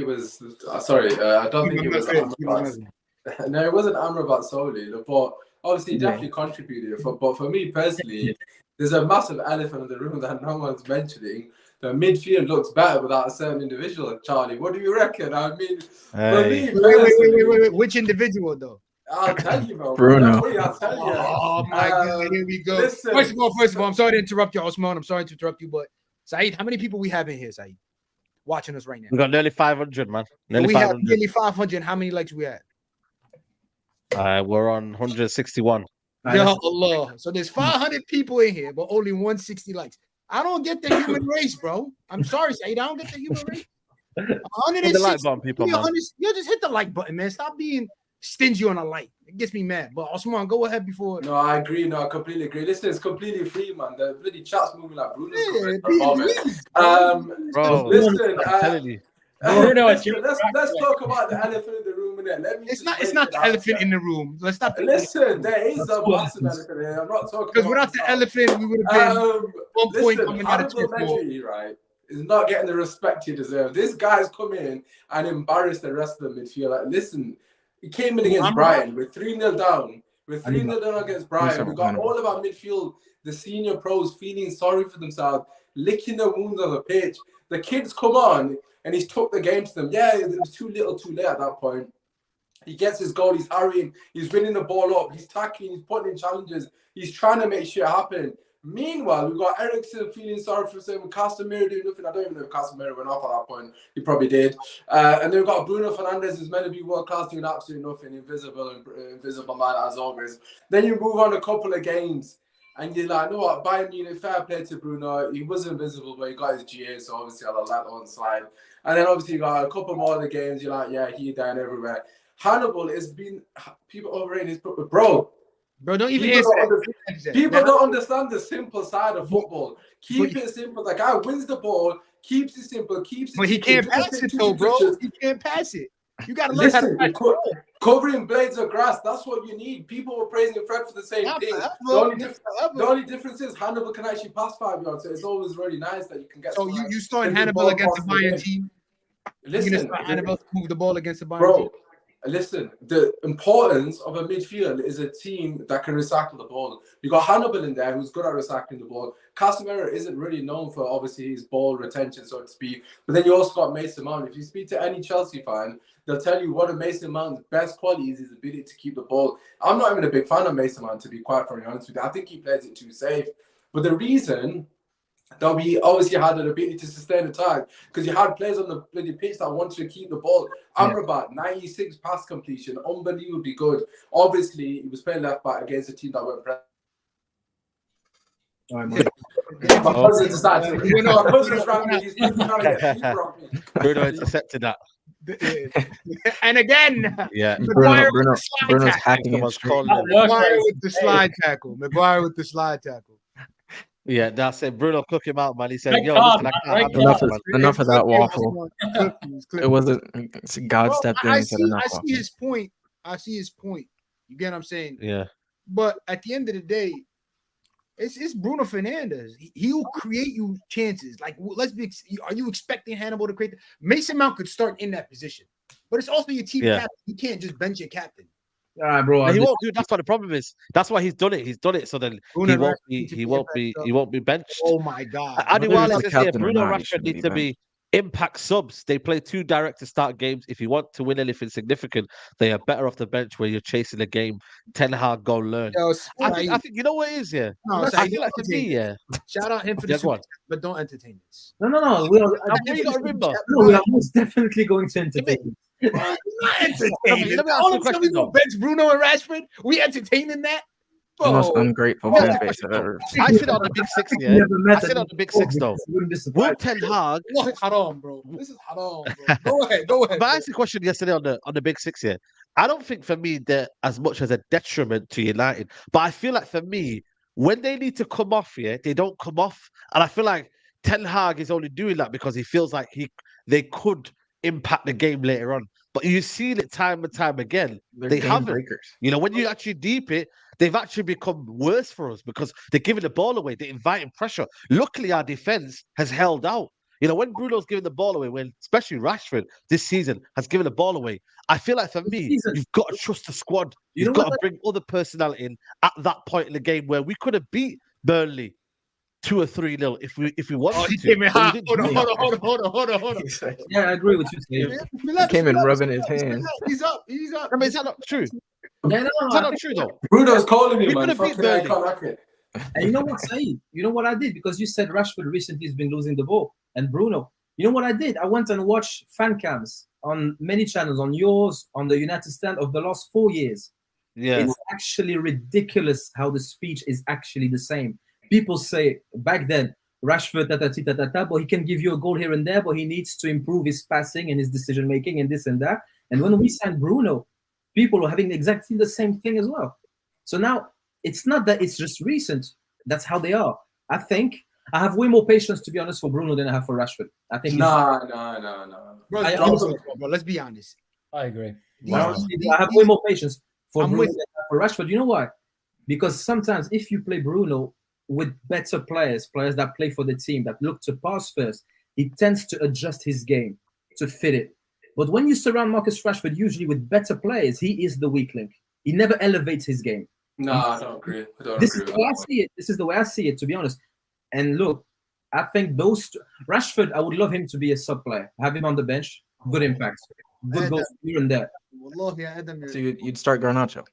was. Sorry, I don't think it was Amrabat. No, it wasn't Amrabat solely, but obviously he definitely contributed. But for me personally, there's a massive elephant in the room that no one's mentioning. The midfield looks better without a certain individual. Charlie, what do you reckon? I mean, for me, wait. Which individual though? I'll tell you, bro. Bruno. I'll tell you. Oh my God, here we go. Listen. First of all, I'm sorry to interrupt you, Osman. I'm sorry to interrupt you, but Saeed, how many people we have in here, Saeed, watching us right now? We got nearly 500, man. We have nearly 500. How many likes we had? We're on 161. Ya Allah. So there's 500 people in here, but only 160 likes. I don't get the human race, bro. I'm sorry, Saeed. I don't get the human race. 160 the like button, people, man. You just hit the like button, man. Stop being stingy on a like. It gets me mad. But Osman, go ahead before. No, I agree. No, I completely agree. Listen, it's completely free, man. The bloody chat's moving like Bruno's Bro, listen, I'm telling you. let's talk about the elephant in the room. It's not the elephant in the room. Let's stop. Listen, there is a massive elephant here. I'm not talking because without the elephant, we would have been 1 point coming out of Mendy, right? Is not getting the respect he deserves. This guy's come in and embarrassed the rest of the midfield. Like, listen, he came in against Brighton. We're 3-0 down. We're 3-0 down against Brighton. We got all of our midfield, the senior pros, feeling sorry for themselves, licking their wounds on the pitch. The kids come on and he's took the game to them. Yeah, it was too little, too late at that point. He gets his goal. He's hurrying. He's winning the ball up. He's tackling. He's putting in challenges. He's trying to make shit happen. Meanwhile, we've got Eriksen feeling sorry for himself. Casemiro doing nothing. I don't even know if Casemiro went off at that point. He probably did. And then we've got Bruno Fernandes, who's meant to be world class, doing absolutely nothing. Invisible man as always. Then you move on a couple of games, and you're like, you know what? Bayern Munich, fair play to Bruno. He was invisible, but he got his GA, so obviously I'll let that one slide. And then obviously you got a couple more of the games. You're like, yeah, he down everywhere. Hannibal has been people overrating his bro. Bro, don't even people don't understand the simple side of football. Keep it simple. The guy wins the ball, keeps it simple, keeps it. But he can't pass it though, bro. He can't pass it. You gotta learn how to pass it. Covering blades of grass, that's what you need. People were praising Fred for the same thing. The only difference is Hannibal can actually pass 5 yards, so it's always really nice that you can get. So you starting Hannibal against the Bayern team? Listen, Hannibal to move the ball against the Bayern team. Listen, the importance of a midfield is a team that can recycle the ball. You got Hannibal in there who's good at recycling the ball. Casemiro isn't really known for obviously his ball retention, so to speak. But then you also got Mason Mount. If you speak to any Chelsea fan, they'll tell you one of Mason Mount's best qualities is his ability to keep the ball. I'm not even a big fan of Mason Mount, to be quite frankly honest with you. I think he plays it too safe. But the reason that we obviously had an ability to sustain attack because you had players on the bloody pitch that wanted to keep the ball. Amrabat, 96 pass completion, unbelievably good. Obviously, he was playing left back against a team that went press. My cousin decided. My cousin rang me. He's trying to get feet from me. Bruno intercepted that. And again, yeah, Bruno's hacking it. Maguire with the slide tackle. Maguire with the slide tackle. Yeah, that's it. Bruno cook him out, man. He said, Thank "Yo, God, listen, enough of that waffle." It wasn't. God stepped in and said enough. I see his point. I see his point. You get what I'm saying? Yeah. But at the end of the day, it's Bruno Fernandes. He'll create you chances. Like, let's be. Are you expecting Hannibal to create? Mason Mount could start in that position, but it's also your team captain. You can't just bench your captain. Bro, he won't do. That's what the problem is. That's why he's done it. He's done it so then he won't be benched. Oh my God! Adi Wale says here, Bruno Rashford needs to be impact subs. They play too direct to start games. If you want to win anything significant, they are better off the bench where you're chasing the game. Ten hard, go learn. I think you know what it is. Yeah, I feel like to me, shout out him for this one, but don't entertain this. No. We are most definitely going to entertain. Not entertaining. All of a sudden we go bench Bruno and Rashford. We entertaining that? The most Bro, ungrateful Well, fan that's base I've ever seen. I said on the big six, yeah. I said on the big six though. Will Ten Hag? Wallahi haram, bro. This is haram, bro. Go ahead, go ahead. But I bro. asked the question yesterday on the big six here. I don't think for me they're as much as a detriment to United, but I feel like for me when they need to come off, yeah, they don't come off, and I feel like Ten Hag is only doing that because he feels like they could impact the game later on. But you've seen it time and time again. They're They game haven't. breakers. You know, when you actually deep it, they've actually become worse for us because they're giving the ball away. They're inviting pressure. Luckily, our defense has held out. You know, when Bruno's giving the ball away, when especially Rashford this season has given the ball away, I feel like for me, you've got to trust the squad. You've got to bring other personnel in at that point in the game where we could have beat Burnley 2 or 3-0 if we wanted Oh, he to. came in but we hot. didn't Hold on, do hold that. on, hold on, hold on, hold on, hold on. Yeah, I agree with you, Steve. Relax, He came in relax, rubbing his relax, hands. relax. He's up, he's up. I mean, is that not true? Yeah, no, Is that not true though? Bruno's calling you, We man. could have beat Fucking hell, I Burnley. can't hack it. And you know what, Saeed? You know what I did? Because you said Rashford recently has been losing the ball. And Bruno, you know what I did? I went and watched fan cams on many channels, on yours, on the United Stand of the last 4 years. Yeah. It's actually ridiculous how the speech is actually the same. People say back then, Rashford, but he can give you a goal here and there, but he needs to improve his passing and his decision making and this and that. And when we signed Bruno, people were having exactly the same thing as well. So now it's not that it's just recent. That's how they are. I think I have way more patience, to be honest, for Bruno than I have for Rashford. I think No. Bro, I bro, let's be honest. I agree. I have way more patience for I'm Bruno with than I have for Rashford. You know why? Because sometimes if you play Bruno with better players that play for the team, that look to pass first, he tends to adjust his game to fit it. But when you surround Marcus Rashford, usually with better players, he is the weak link. He never elevates his game. No, I don't agree. This is the way I see it. This is the way I see it, to be honest. And look, I think Rashford, I would love him to be a sub player. Have him on the bench, good impact, good goals here and there. Wallahi, Adam. So you'd start Garnacho.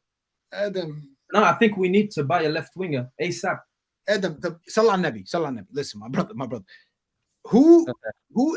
Adam. No, I think we need to buy a left winger ASAP. Adam, Salah Nabi. Listen, my brother. Who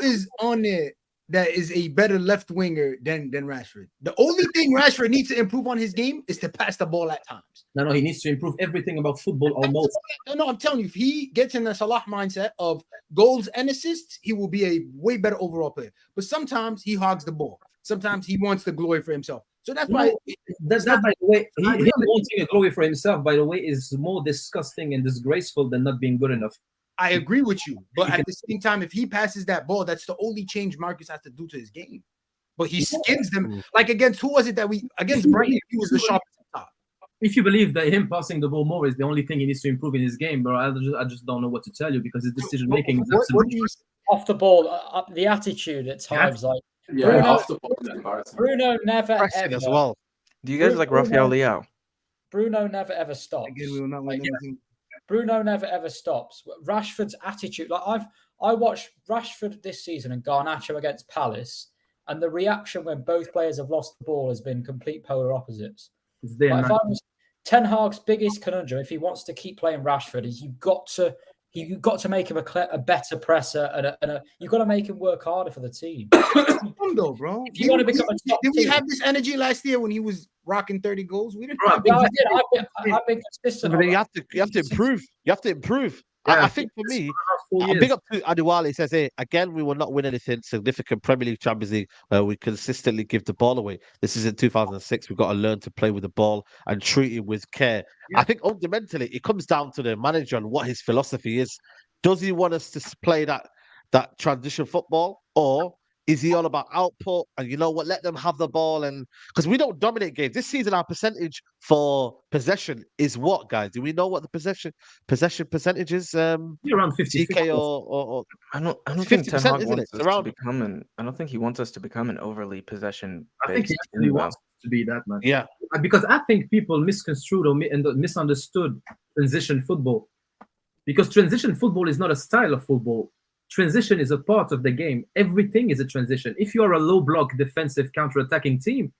is on there that is a better left winger than Rashford? The only thing Rashford needs to improve on his game is to pass the ball at times. No, he needs to improve everything about football almost. No, I'm telling you, if he gets in the Salah mindset of goals and assists, he will be a way better overall player. But sometimes he hogs the ball. Sometimes he wants the glory for himself. So that's why. That, by the way, him wanting a glory for himself, by the way, is more disgusting and disgraceful than not being good enough. I agree with you. But at the same time, if he passes that ball, that's the only change Marcus has to do to his game. But he skins them. Like against who was it that against Brighton, he was the sharpest top. If you believe that him passing the ball more is the only thing he needs to improve in his game, bro, I just don't know what to tell you because his decision making is absolutely off the ball. The attitude at times, like Bruno never ever as well. Do you guys like Rafael Leao? Bruno never ever stops. Again, we will not win anything. Bruno never ever stops. Rashford's attitude, like I watched Rashford this season and Garnacho against Palace, and the reaction when both players have lost the ball has been complete polar opposites. Like if I was Ten Hag's biggest conundrum, if he wants to keep playing Rashford, is you've got to make him a better presser and you've got to make him work harder for the team. Though, bro. If you want to become a top did we team, have this energy last year when he was rocking 30 goals? We didn't. I've been consistent. But then you have to improve. You have to improve. Yeah, I think for me, big up to Adewale. Says, "Hey, again, we will not win anything significant Premier League, Champions League, where we consistently give the ball away. This is in 2006. We've got to learn to play with the ball and treat it with care." Yeah. I think fundamentally, it comes down to the manager and what his philosophy is. Does he want us to play that transition football, or is he all about output? And you know what? Let them have the ball, and because we don't dominate games this season, our percentage for possession is what, guys? Do we know what the possession percentage is? Around 50. or I don't think Ten Hag wants us to become I don't think he wants us to become an overly possession. I think he actually wants to be that, man. Yeah, because I think people misconstrued or misunderstood transition football. Because transition football is not a style of football. Transition is a part of the game. Everything is a transition. If you are a low block defensive counter-attacking team,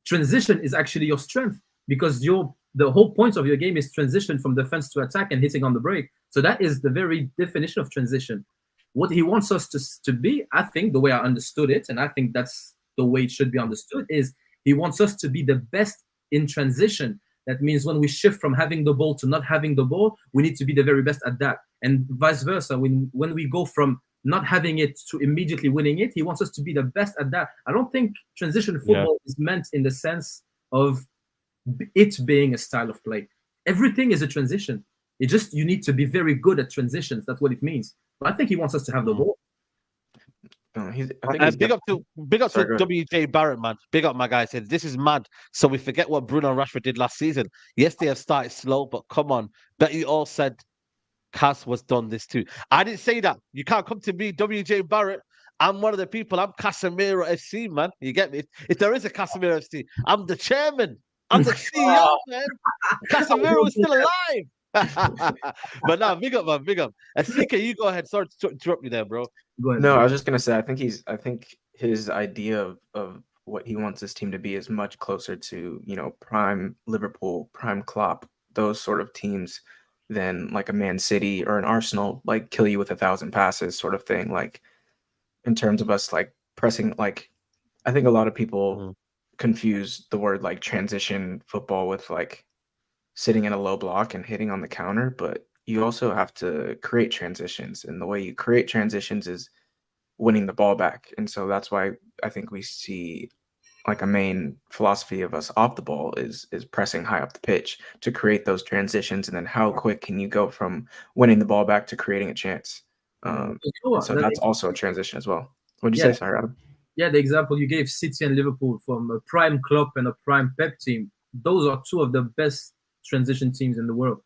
transition is actually your strength because the whole point of your game is transition from defense to attack and hitting on the break. So that is the very definition of transition. What he wants us to be, I think, the way I understood it, and I think that's the way it should be understood, is he wants us to be the best in transition, That means when we shift from having the ball to not having the ball, we need to be the very best at that. And vice versa, when we go from not having it to immediately winning it, he wants us to be the best at that. I don't think transition football is meant in the sense of it being a style of play. Everything is a transition. It just, you need to be very good at transitions. That's what it means. But I think he wants us to have the ball. Big up to WJ Barrett, man. Big up, my guy. Said this is mad. So we forget what Bruno and Rashford did last season. Yes, they have started slow, but come on. Bet you all said Cass was done this too. I didn't say that. You can't come to me, WJ Barrett. I'm one of the people. I'm Casemiro FC, man. You get me? If there is a Casemiro FC, I'm the chairman. I'm the CEO, man. Casemiro is still alive. But now, big up, man. Big up. CK, you go ahead. Sorry to interrupt you there, bro. No, I was just gonna say, I think his idea of what he wants his team to be is much closer to, you know, prime Liverpool, prime Klopp, those sort of teams, than like a Man City or an Arsenal, like kill you with 1,000 passes sort of thing. Like in terms of us like pressing, like I think a lot of people confuse the word like transition football with like sitting in a low block and hitting on the counter, but you also have to create transitions, and the way you create transitions is winning the ball back. And so that's why I think we see like a main philosophy of us off the ball is pressing high up the pitch to create those transitions, and then how quick can you go from winning the ball back to creating a chance. So that's also a transition as well. What did you say? Sorry, Adam. Yeah, the example you gave, City and Liverpool, from a prime Klopp and a prime Pep team, those are two of the best transition teams in the world.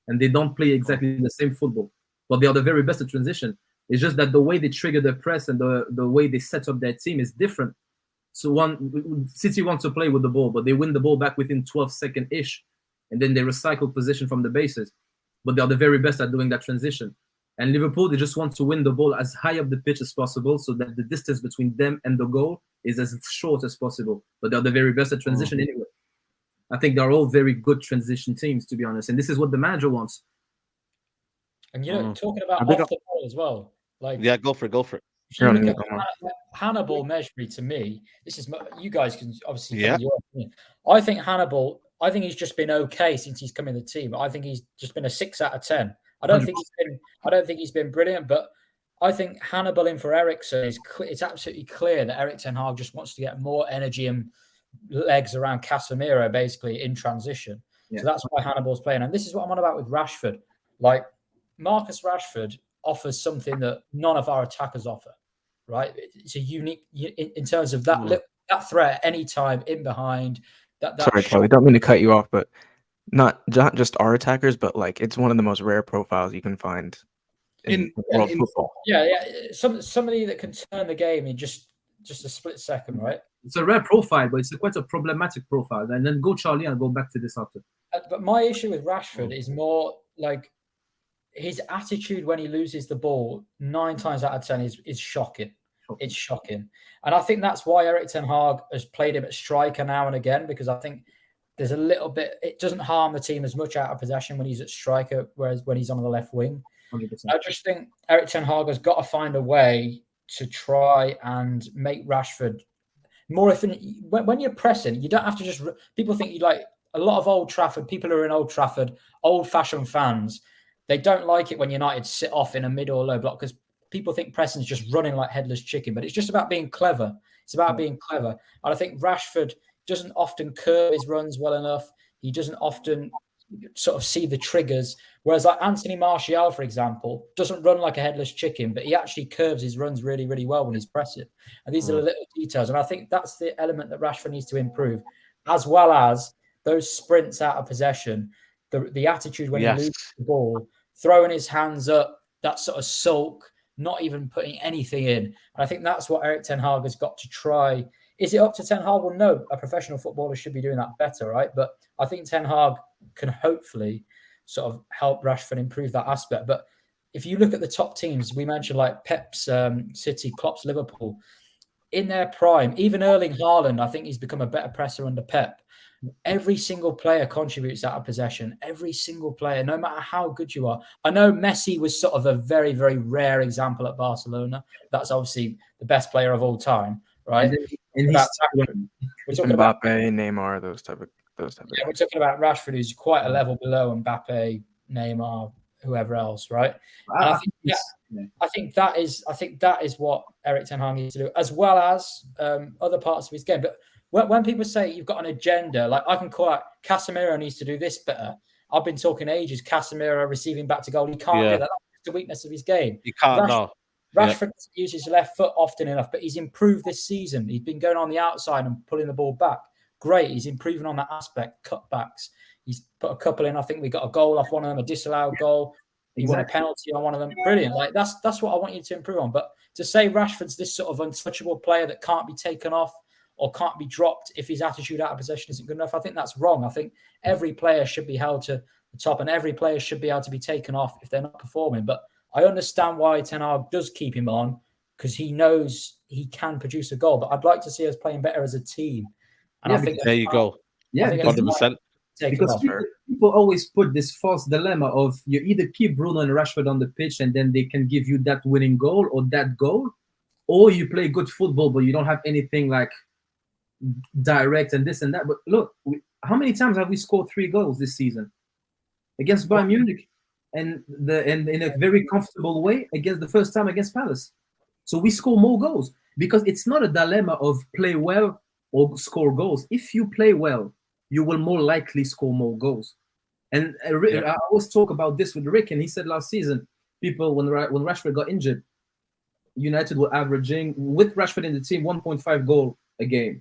And they don't play exactly the same football, but they are the very best at transition. It's just that the way they trigger the press and the way they set up their team is different. So City wants to play with the ball, but they win the ball back within 12 seconds-ish, and then they recycle position from the bases. But they are the very best at doing that transition. And Liverpool, they just want to win the ball as high up the pitch as possible, so that the distance between them and the goal is as short as possible. But they're the very best at transition anyway. I think they're all very good transition teams, to be honest. And this is what the manager wants. And, you know, talking about off the ball as well. Like, yeah, go for it. Hannibal Mejbri, to me, this is, you guys can obviously give your opinion. I think Hannibal, he's just been okay since he's come in the team. I think he's just been a 6 out of 10. I don't think he's been brilliant, but I think Hannibal in for Eriksen it's absolutely clear that Erik ten Hag just wants to get more energy and legs around Casemiro basically in transition. So that's why Hannibal's playing. And this is what I'm on about with Rashford. Like, Marcus Rashford offers something that none of our attackers offer, right? It's a unique in terms of that threat anytime in behind. Sorry, Charlie, don't mean to cut you off, but not just our attackers, but like it's one of the most rare profiles you can find in world football. Yeah. Somebody that can turn the game in just a split second, right? It's a rare profile, but it's quite a problematic profile. And then go, Charlie, and go back to this after. But my issue with Rashford is more like his attitude when he loses the ball 9 times out of 10 is shocking. It's shocking. And I think that's why Erik ten Hag has played him at striker now and again, because I think there's a little bit, it doesn't harm the team as much out of possession when he's at striker, whereas when he's on the left wing. 100%. I just think Erik ten Hag has got to find a way to try and make Rashford more efficient. When you're pressing, you don't have to just, people think you like a lot of Old Trafford, people who are in Old Trafford, old-fashioned fans, they don't like it when United sit off in a mid or low block because people think pressing is just running like headless chicken, but it's just about being clever. It's about being clever. And I think Rashford doesn't often curve his runs well enough. He doesn't often sort of see the triggers. Whereas like Anthony Martial, for example, doesn't run like a headless chicken, but he actually curves his runs really, really well when he's pressing. And these are the little details. And I think that's the element that Rashford needs to improve, as well as those sprints out of possession, the attitude when he loses the ball, throwing his hands up, that sort of sulk, not even putting anything in. And I think that's what Erik ten Hag has got to try. Is it up to Ten Hag? Well, no, a professional footballer should be doing that better, right? But I think Ten Hag can hopefully sort of help Rashford improve that aspect. But if you look at the top teams, we mentioned like Pep's City, Klopp's Liverpool, in their prime, even Erling Haaland, I think he's become a better presser under Pep. Every single player contributes out of possession. Every single player, no matter how good you are. I know Messi was sort of a very, very rare example at Barcelona. That's obviously the best player of all time, right? And Mbappe, Neymar, those type of those type of Yeah, we're guys. talking about Rashford, who's quite a level below Mbappe, Neymar, whoever else, right? And I think that is what Eric Ten Hag needs to do, as well as other parts of his game. But when people say you've got an agenda, like I can call out Casemiro needs to do this better. I've been talking ages. Casemiro receiving back to goal, he can't do that. That's the weakness of his game. He can't now. Rashford doesn't use his left foot often enough, but he's improved this season. He's been going on the outside and pulling the ball back. Great. He's improving on that aspect, cutbacks. He's put a couple in. I think we got a goal off one of them, a disallowed goal. He won a penalty on one of them. Brilliant. Like that's what I want you to improve on. But to say Rashford's this sort of untouchable player that can't be taken off or can't be dropped if his attitude out of possession isn't good enough, I think that's wrong. I think every player should be held to the top and every player should be able to be taken off if they're not performing. But I understand why Ten Hag does keep him on because he knows he can produce a goal. But I'd like to see us playing better as a team. And I think there you go. Yeah, 100%. Because people always put this false dilemma of you either keep Bruno and Rashford on the pitch and then they can give you that winning goal or that goal, or you play good football but you don't have anything like direct and this and that. But look, how many times have we scored 3 goals this season against Bayern Munich and in a very comfortable way against the first time against Palace? So we score more goals because it's not a dilemma of play well or score goals. If you play well, you will more likely score more goals. And I always talk about this with Rick, and he said last season, people, when Rashford got injured, United were averaging, with Rashford in the team, 1.5 goal a game.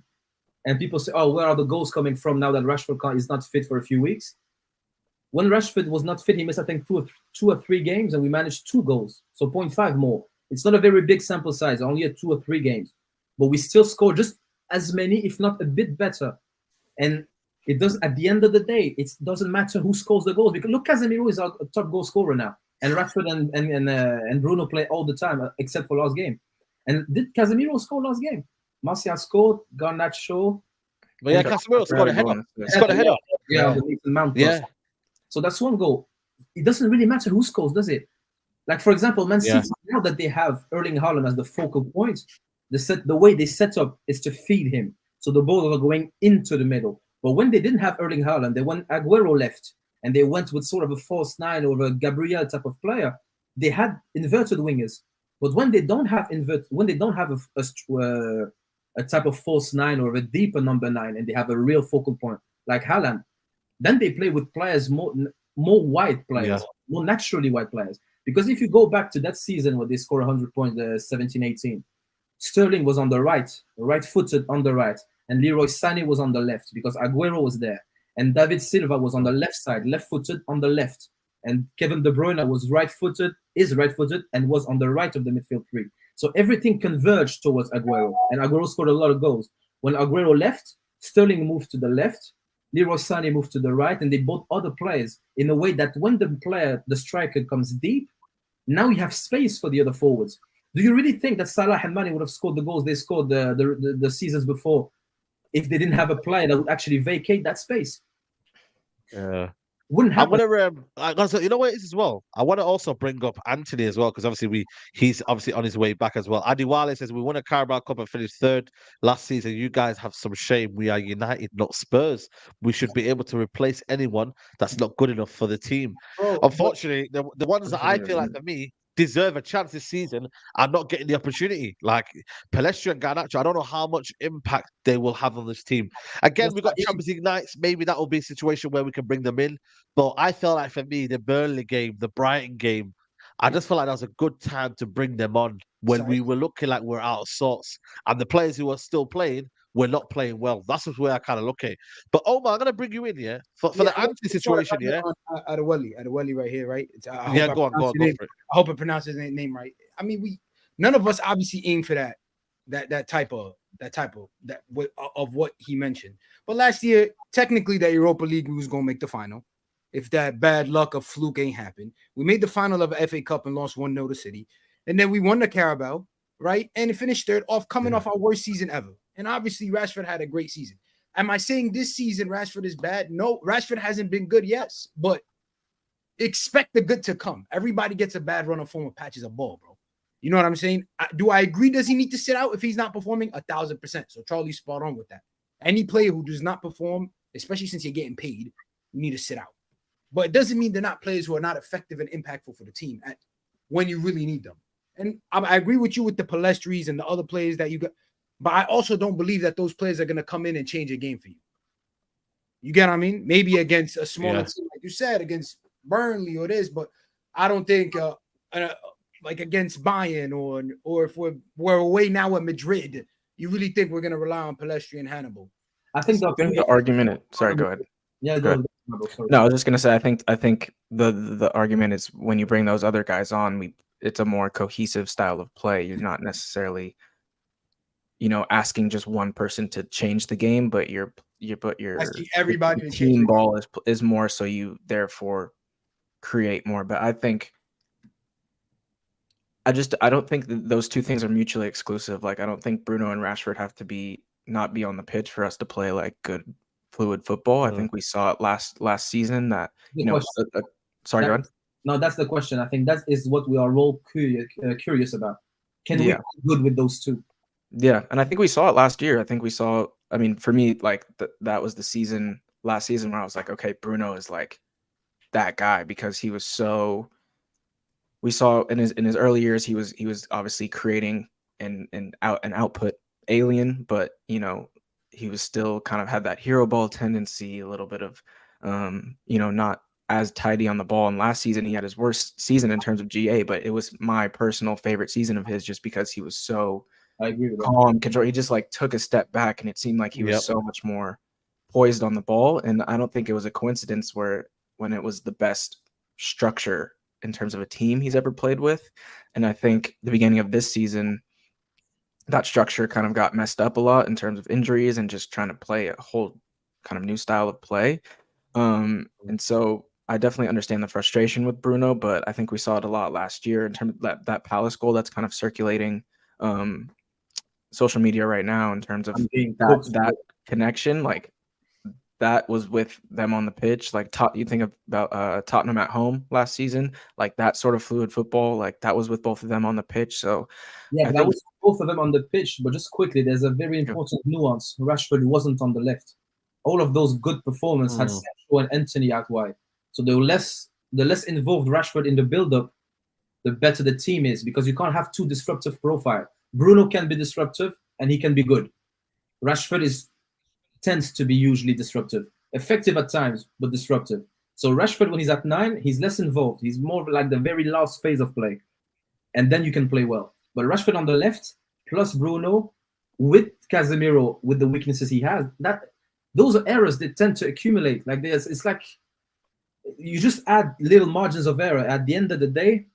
And people say, oh, where are the goals coming from now that Rashford is not fit for a few weeks? When Rashford was not fit, he missed, I think, two or three games, and we managed 2 goals. So 0.5 more. It's not a very big sample size, only at 2 or 3 games. But we still score just as many, if not a bit better. And it does. At the end of the day, it doesn't matter who scores the goals because look, Casemiro is our top goal scorer now, and Rashford and Bruno play all the time except for last game. And did Casemiro score last game? Martial scored, Garnacho. But yeah, Casemiro scored a header. He scored a header. Yeah. So that's 1 goal. It doesn't really matter who scores, does it? Like for example, Man City, now that they have Erling Haaland as the focal point, the way they set up is to feed him, so the balls are going into the middle. But when they didn't have Erling Haaland, when Aguero left and they went with sort of a false 9 or a Gabriel type of player, they had inverted wingers. But when they don't have a type of false 9 or a deeper number 9, and they have a real focal point like Haaland, then they play with players more wide players, more naturally wide players. Because if you go back to that season where they scored 100 points, 17-18, Sterling was on the right-footed on the right. And Leroy Sané was on the left because Aguero was there. And David Silva was on the left side, left-footed on the left. And Kevin De Bruyne was right-footed, and was on the right of the midfield 3. So everything converged towards Aguero. And Aguero scored a lot of goals. When Aguero left, Sterling moved to the left, Leroy Sané moved to the right, and they bought other players in a way that when the striker comes deep, now you have space for the other forwards. Do you really think that Salah and Mane would have scored the goals they scored the seasons before if they didn't have a player that would actually vacate that space? Wouldn't happen. You know what it is as well? I want to also bring up Anthony as well, because obviously he's obviously on his way back as well. Adiwale says, we won a Carabao Cup and finished 3rd last season. You guys have some shame. We are United, not Spurs. We should be able to replace anyone that's not good enough for the team. Unfortunately, the ones that I feel like, for me, deserve a chance this season are not getting the opportunity. Like Palestra and Garnacho, I don't know how much impact they will have on this team. Again, we've got Champions League nights. Maybe that will be a situation where we can bring them in. But I felt like, for me, the Burnley game, the Brighton game, I just felt like that was a good time to bring them on when we were looking like we're out of sorts. And the players who are still playing were not playing well. That's just where I kind of look at it. But Omar, I'm going to bring you in, for the Anthony situation, Adewale right here, right? Go on, go for it. I hope I pronounce his name right. I mean, none of us obviously aim for that type of what he mentioned. But last year, technically, the Europa League, we was going to make the final. If that bad luck of fluke ain't happened. We made the final of the FA Cup and lost 1-0 to City. And then we won the Carabao, right? And it finished 3rd coming off our worst season ever. And obviously, Rashford had a great season. Am I saying this season Rashford is bad? No, Rashford hasn't been good, yes. But expect the good to come. Everybody gets a bad run of form of patches of ball, bro. You know what I'm saying? Do I agree? Does he need to sit out if he's not performing? 1,000%. So Charlie's spot on with that. Any player who does not perform especially since you're getting paid, you need to sit out. But it doesn't mean they're not players who are not effective and impactful for the team when you really need them. And I agree with you with the Palestris and the other players that you got. But I also don't believe that those players are going to come in and change a game for you. You get what I mean? Maybe against a smaller team, like you said, against Burnley or this, but I don't think like against Bayern or if we're away now at Madrid, you really think we're going to rely on Palestri and Hannibal? I think the argument. Sorry, go ahead. Yeah, go ahead. No, I was just gonna say. I think the argument is when you bring those other guys on, it's a more cohesive style of play. You're not necessarily, asking just one person to change the game, but your everybody team ball is more so you therefore create more. But I think I don't think those two things are mutually exclusive. Like I don't think Bruno and Rashford have to not be on the pitch for us to play like good fluid football. I think we saw it last season that sorry, go ahead. No, that's the question. I think that is what we are all curious about. Can we be good with those two? Yeah, and I think we saw it last year. I think we saw. I mean, for me, like that was the last season where I was like, okay, Bruno is like that guy because he was so. We saw in his early years, he was obviously creating an output alien, but he was still kind of had that hero ball tendency, a little bit of not as tidy on the ball. And last season he had his worst season in terms of GA, but it was my personal favorite season of his just because he was so calm, control. He just like took a step back and it seemed like he was so much more poised on the ball. And I don't think it was a coincidence when it was the best structure in terms of a team he's ever played with. And I think the beginning of this season, that structure kind of got messed up a lot in terms of injuries and just trying to play a whole kind of new style of play. And so I definitely understand the frustration with Bruno, but I think we saw it a lot last year in terms of that Palace goal that's kind of circulating social media right now in terms of that connection. Like that was with them on the pitch. Like you think about Tottenham at home last season, like that sort of fluid football, like that was with both of them on the pitch. So yeah, that was both of them on the pitch. But just quickly, there's a very important nuance. Rashford wasn't on the left. All of those good performances had Sancho and Anthony out wide. So the less involved Rashford in the build-up, the better the team is because you can't have two disruptive profiles. Bruno can be disruptive and he can be good. Rashford tends to be usually disruptive, effective at times, but disruptive. So Rashford, when he's at 9, he's less involved. He's more like the very last phase of play. And then you can play well. But Rashford on the left, plus Bruno, with Casemiro, with the weaknesses he has, those are errors that tend to accumulate. Like it's like you just add little margins of error. At the end of the day,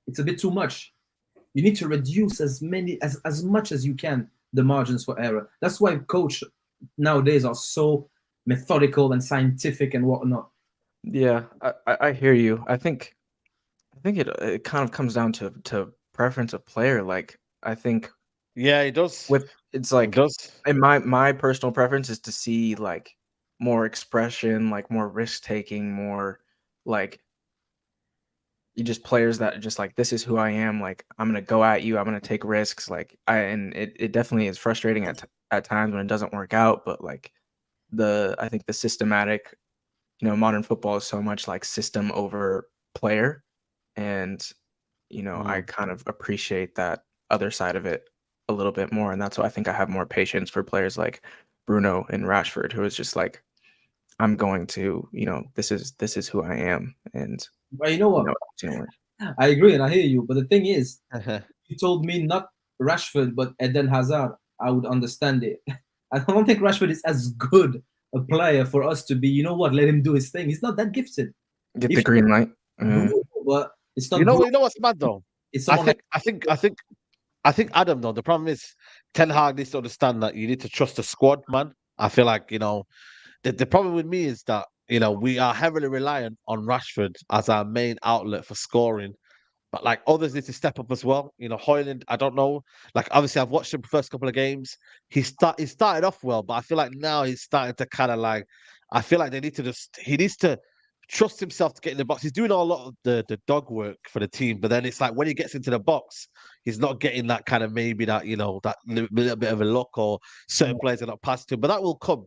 it's a bit too much. You need to reduce as much as you can the margins for error. That's why coach nowadays are so methodical and scientific and whatnot. Yeah, I hear you. I think it kind of comes down to preference of player. Like I think it does. And my personal preference is to see like more expression, like more risk taking, more like you just players that are just like, this is who I am. Like I'm gonna go at you. I'm gonna take risks. Like and it definitely is frustrating at times when it doesn't work out. But like I think the systematic, modern football is so much like system over player, and I kind of appreciate that other side of it a little bit more, and that's why I think I have more patience for players like Bruno and Rashford, who is just like, I'm going to, this is who I am, and but you know what? I agree and I hear you, but the thing is, you told me not Rashford but Eden Hazard, I would understand it. I don't think Rashford is as good a player for us to be. You know what? Let him do his thing. He's not that gifted. Get the green light. But it's not. You know what's mad though? I think Adam though. The problem is Ten Hag needs to understand that you need to trust the squad, man. I feel like the problem with me is that we are heavily reliant on Rashford as our main outlet for scoring. But like others need to step up as well. Højlund, I don't know. Like obviously I've watched him the first couple of games. He started off well, but I feel like now he's starting to kind of like, I feel like he needs to trust himself to get in the box. He's doing a lot of the dog work for the team, but then it's like when he gets into the box, he's not getting that kind of maybe that, that little bit of a look, or certain players are not passing to him, but that will come.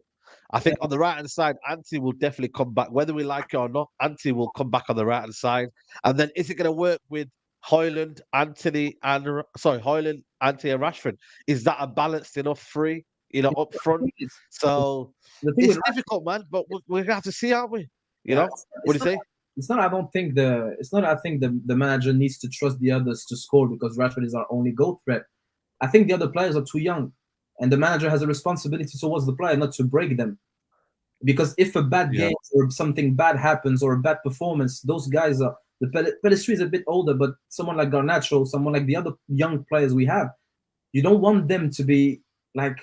I think on the right hand side, Ante will definitely come back, whether we like it or not. Ante will come back on the right hand side, and then is it going to work with Hoyland, Ante, and Rashford? Is that a balanced enough three, up front? So the thing it's with difficult, man. But we're gonna have to see, aren't we? Yeah, What do you say? It's not. I think the manager needs to trust the others to score because Rashford is our only goal threat. I think the other players are too young, and the manager has a responsibility towards the player not to break them. Because if a bad game or something bad happens or a bad performance, those guys are Pellistri is a bit older, but someone like Garnacho, someone like the other young players we have, you don't want them to be like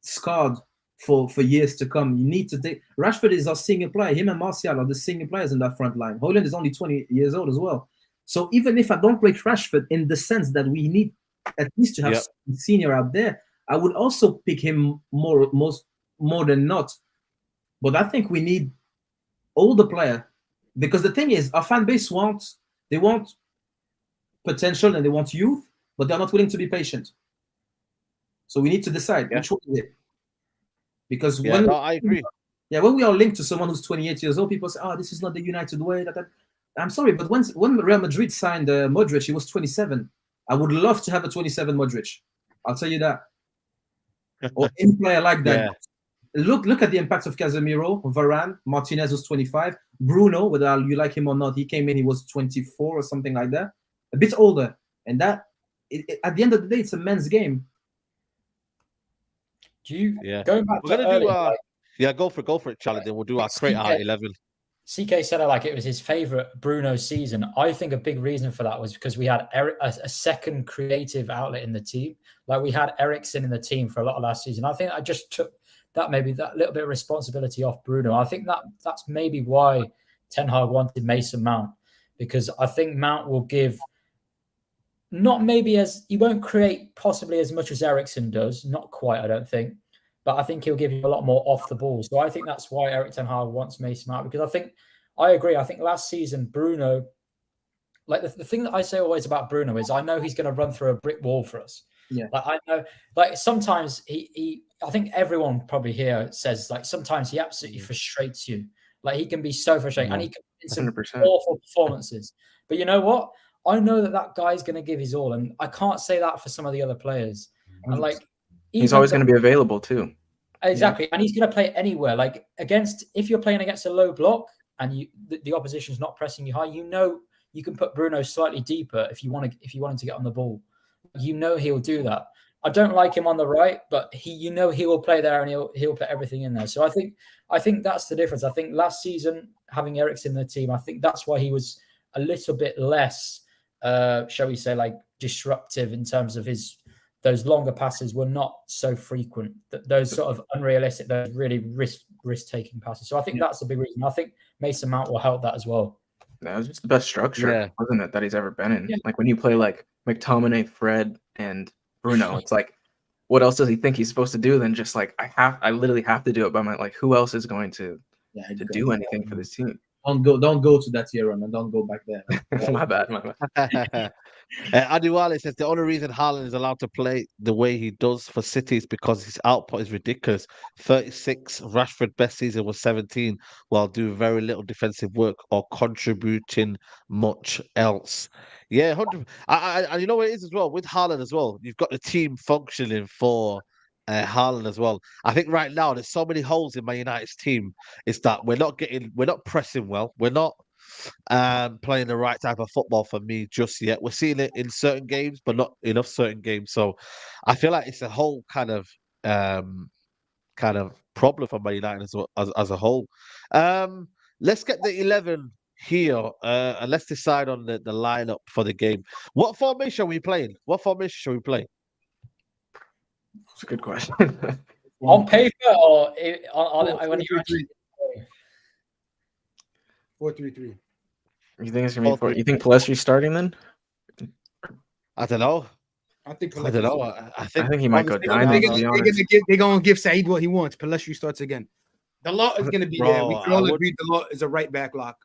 scarred for years to come. You need to take Rashford is our senior player. Him and Martial are the senior players in that front line. Hoyland is only 20 years old as well. So even if I don't rate Rashford in the sense that we need at least to have some senior out there, I would also pick him more than not. But I think we need older player because the thing is our fan base want potential and they want youth, but they're not willing to be patient. So we need to decide which one is it. Because I agree. When we are linked to someone who's 28 years old, people say, "Oh, this is not the United way." I'm sorry, but when Real Madrid signed Modric, he was 27. I would love to have a 27 Modric. I'll tell you that. Or any player like that. Yeah. Look at the impact of Casemiro, Varane, Martinez was 25, Bruno, whether you like him or not, he came in, he was 24 or something like that, a bit older. And that, at the end of the day, it's a men's game. Going back We're to gonna do go for it, Charlie. Then we'll do our create our 11. CK said like it was his favorite Bruno season. I think a big reason for that was because we had a second creative outlet in the team. Like we had Eriksen in the team for a lot of last season. I think I just took that little bit of responsibility off Bruno. I think that's maybe why Ten Hag wanted Mason Mount, because I think Mount will give he won't create possibly as much as Eriksen does, not quite, I don't think, but I think he'll give you a lot more off the ball. So I think that's why Erik Ten Hag wants Mason Mount, because I agree. I think last season Bruno, like the thing that I say always about Bruno is I know he's going to run through a brick wall for us. Yeah. Like I know, like sometimes I think everyone probably here says like sometimes he absolutely frustrates you. Like he can be so frustrating, and he can in some 100%. awful performances. But you know what? I know that guy's going to give his all, and I can't say that for some of the other players. And like he's always going to be available too. Exactly, and he's going to play anywhere. Like if you're playing against a low block and the opposition's not pressing you high, you can put Bruno slightly deeper if you want him to get on the ball. He'll do that. I don't like him on the right, but he will play there and he'll put everything in there. So I think that's the difference. I think last season having Eriksen in the team, I think that's why he was a little bit less, shall we say, like disruptive in terms of those longer passes were not so frequent. Those sort of unrealistic, those really risk-taking passes. So I think that's the big reason. I think Mason Mount will help that as well. That was just the best structure, wasn't it, that he's ever been in? Yeah. Like when you play like McTominay, Fred, and Bruno, it's like, what else does he think he's supposed to do than just like I literally have to do it by my who else is going to do anything for this team? Don't go to that era, man. Don't go back there. My bad. Adiwale says the only reason Haaland is allowed to play the way he does for City is because his output is ridiculous. 36, Rashford best season was 17, while doing very little defensive work or contributing much else. Yeah, 100. And you know what it is as well with Haaland as well. You've got the team functioning for Haaland as well. I think right now there's so many holes in Man United's team. Is that we're not pressing well. We're not playing the right type of football for me just yet. We're seeing it in certain games, but not enough certain games. So I feel like it's a whole kind of problem for Man United as a whole. Let's get the 11 here and let's decide on the lineup for the game. What formation are we playing? What formation should we play? It's a good question. On paper or when you're actually 4-3-3. You think it's gonna be 4? You think Pellistri starting then? I don't know. I think he might go Dynamo. They're gonna give Said what he wants. Pellistri starts again. The lot is gonna be there. We can all agree the lot is a right back lock.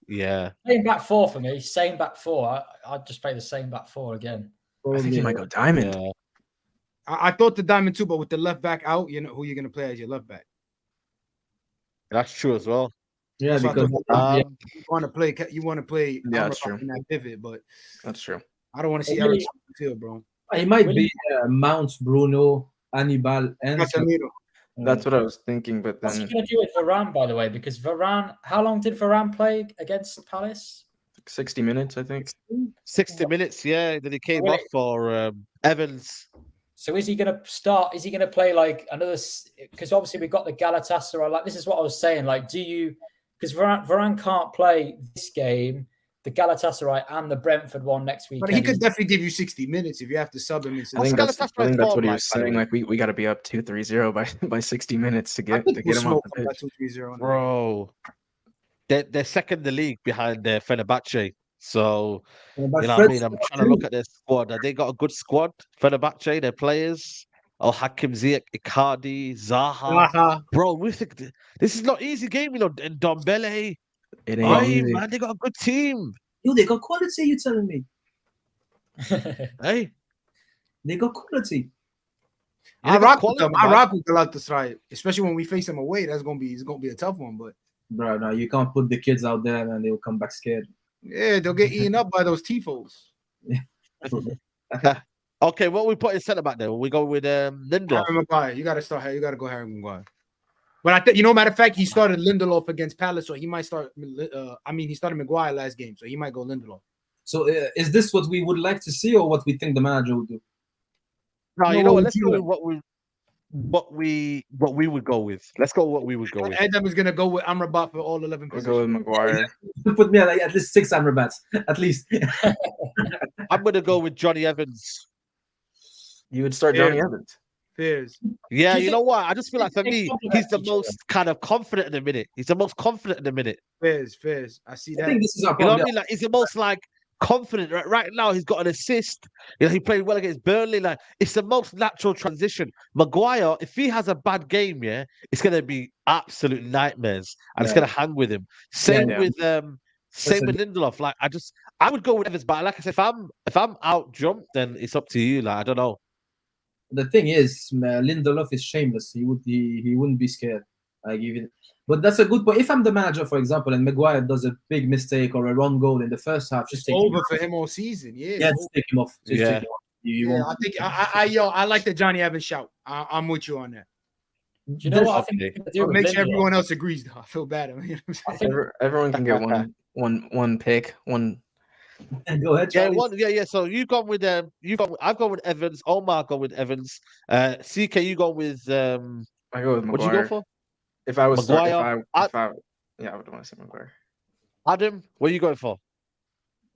Yeah. Same back four for me. Same back four. I'd just play the same back four again. I think he might go Diamond. Yeah. I thought the diamond too, but with the left back out, you know who you're gonna play as your left back. That's true as well. Yeah, So because you want to play Yeah, that's true. in that pivot, but That's true. I don't want to see Really- Ericsson on the field, bro. it might be Mount, Bruno, Hannibal, and Casemiro. That's what I was thinking, but What's he then going to do with Varane, by the way? Because Varane, how long did Varane play against Palace? 60 minutes, I think. 60 minutes, yeah. Then he came Wait. off for Evans. So is he going to start? Is he going to play like another? Because obviously we've got the Galatasaray. Like this is what I was saying. Like, do you? Because Varane can't play this game, the Galatasaray and the Brentford one next week. But he could definitely give you 60 minutes if you have to sub him. What's I think that's Galatasaray's what form he like, was by the saying. way? Like we got to be up 2-3-0 by 60 minutes to I get think to we'll get him off smoke the him by pitch. 2-3-0. Bro, they're second in the league behind Fenerbahce. So, you know what I mean? I'm trying to look at their squad. They got a good squad. Fenerbahce, their players. Oh, Hakim Ziyech, Icardi, Zaha. Bro, we think this is not easy game, you know. And Dombele. It ain't Hey, easy. man, they got a good team. Yo, they got quality. You telling me Hey, they got quality? yeah, I they got rock with quality, them. I man. rock with Galatasaray, especially when we face them away. It's gonna be a tough one, but Bro, no, you can't put the kids out there and they will come back scared. yeah, they'll get eaten up by those tifos. Okay, what we put in centre back there? We go with Lindelof. Harry Maguire, you gotta start. You gotta go Harry Maguire. But I think matter of fact, he started Lindelof against Palace, so he might start. He started Maguire last game, so he might go Lindelof. So is this what we would like to see or what we think the manager would do? No, you No, know what what? would Let's you go like? with what we would go with. Let's go with what we would go with. Adam is gonna go with Amrabat for all 11 We'll go with positions. Maguire. Put me at like at least 6 Amrabats, at least. I'm gonna go with Johnny Evans. You would start Yeah. Johnny Evans. Fears. Yeah, Do you you know what? I just feel like for they me, complement he's the each other? most kind of confident in the minute. He's the most confident in the minute. Fears. I see I that. think this is our You know what I problem. mean? Like he's the most like confident. Right now, he's got an assist. You know, he played well against Burnley. Like it's the most natural transition. Maguire, if he has a bad game, yeah, it's gonna be absolute nightmares, and it's Yeah. gonna hang with him. Same Yeah. with Lindelof. Like I would go with Evans, but like I said, if I'm out jumped, then it's up to you. Like I don't know. The thing is, Lindelof is shameless. He wouldn't be scared. Like even, but that's a good point. If I'm the manager, for example, and Maguire does a big mistake or a wrong goal in the first half, just It's take him over off. for him all season. Yeah, Yeah, it's just take him off. Just Yeah. take him off. You Yeah, won't. I think I like the Johnny Evans shout. I'm with you on that. Do you know what I think Okay. they're gonna do But with make sure Lindelof? everyone else agrees. Though. I feel bad. I think Everyone can get one pick. One. Go ahead, Yeah, Charlie. yeah. So you gone with I've gone with Evans. Omar gone with Evans. CK, you gone with I go with what'd you Maguire. go for? If I was start, Maguire. yeah, I would want to say Maguire. Adam, what are you going for?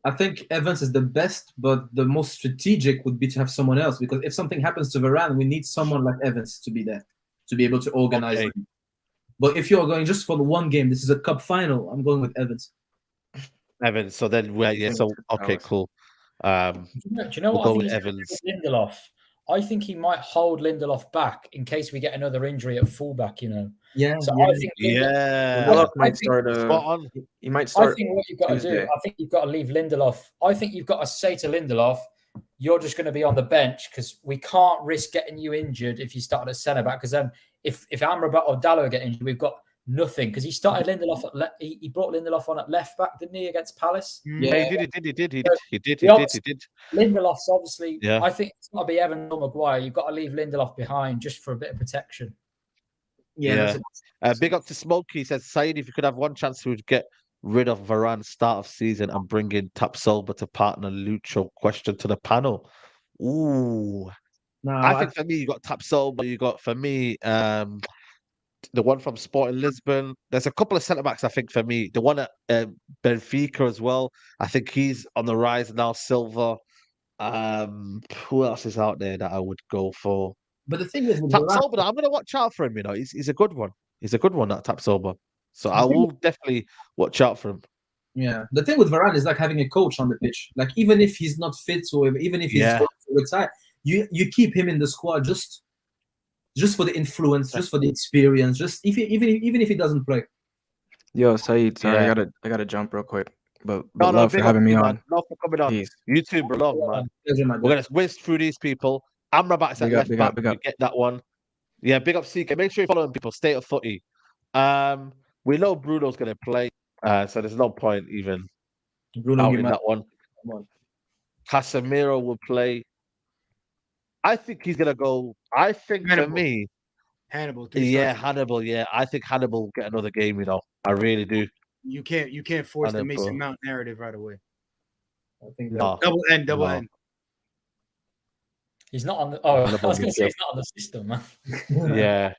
I think Evans is the best, but the most strategic would be to have someone else because if something happens to Varane, we need someone like Evans to be there, to be able to organize. Okay. Them. But if you're going just for the one game, this is a cup final. I'm going with Evans. Evans. So then okay, cool. Do you know We'll what go I think with he's gonna do Evans. with Lindelof? I think he might hold Lindelof back in case we get another injury at fullback. You know, Yeah. so yeah. I think Yeah. Lindelof I might think start. Spot on. He might I start. think what you've got to do, Tuesday. I think you've got to leave Lindelof. I think you've got to say to Lindelof, you're just going to be on the bench because we can't risk getting you injured if you start at centre back. Because then if Amrabat or Dalot get injured, we've got nothing. Because he started Lindelof at he brought Lindelof on at left back, didn't he, against Palace? Yeah, he did. Lindelof's obviously. Yeah. I think it's got to be Evans or Maguire. You've got to leave Lindelof behind just for a bit of protection. Yeah. Big up to Smokey. He says, Saeed, if you could have one chance, we would get rid of Varane start of season and bring in Tapsoba to partner Lucho. Question to the panel. Ooh. No, I think for me, you got Tapsoba. You got, for me, the one from Sporting Lisbon. There's a couple of centre-backs, I think, for me. The one at Benfica as well. I think he's on the rise now, Silva. Who else is out there that I would go for? but the thing is, with Varane, Tapsoba, I'm going to watch out for him, you know. He's a good one. He's a good one, that Tapsoba. So I will definitely watch out for him. yeah, the thing with Varane is like having a coach on the pitch. Like even if he's not fit or even if he's retired, you keep him in the squad just for the influence, just for the experience, just even if he doesn't play. Yo, Saeed, sorry, Yeah. I gotta jump real quick. But No, love for big up having to me you, on. man. Love for coming on. Peace. You too, bro. Love, man. Pleasure, my We're guy. going to whiz through these people. Amrabat's at Big up, left big back. up, big up. We get that one. Yeah, big up CK. Make sure you're following people. State of footy. We know Bruno's going to play, so there's no point even Bruno out in Guimaraes. that one. Come on. Casemiro will play. I think he's going to go. I think for Hannibal. me, Hannibal. 3 yeah, stars. Hannibal. Yeah, I think Hannibal will get another game. I really do. You can't force the Hannibal. Mason Mount narrative right away. I think No. Double N. No. He's not on the. Oh, I Hannibal was going to will say go. he's not on the system, man. Yeah.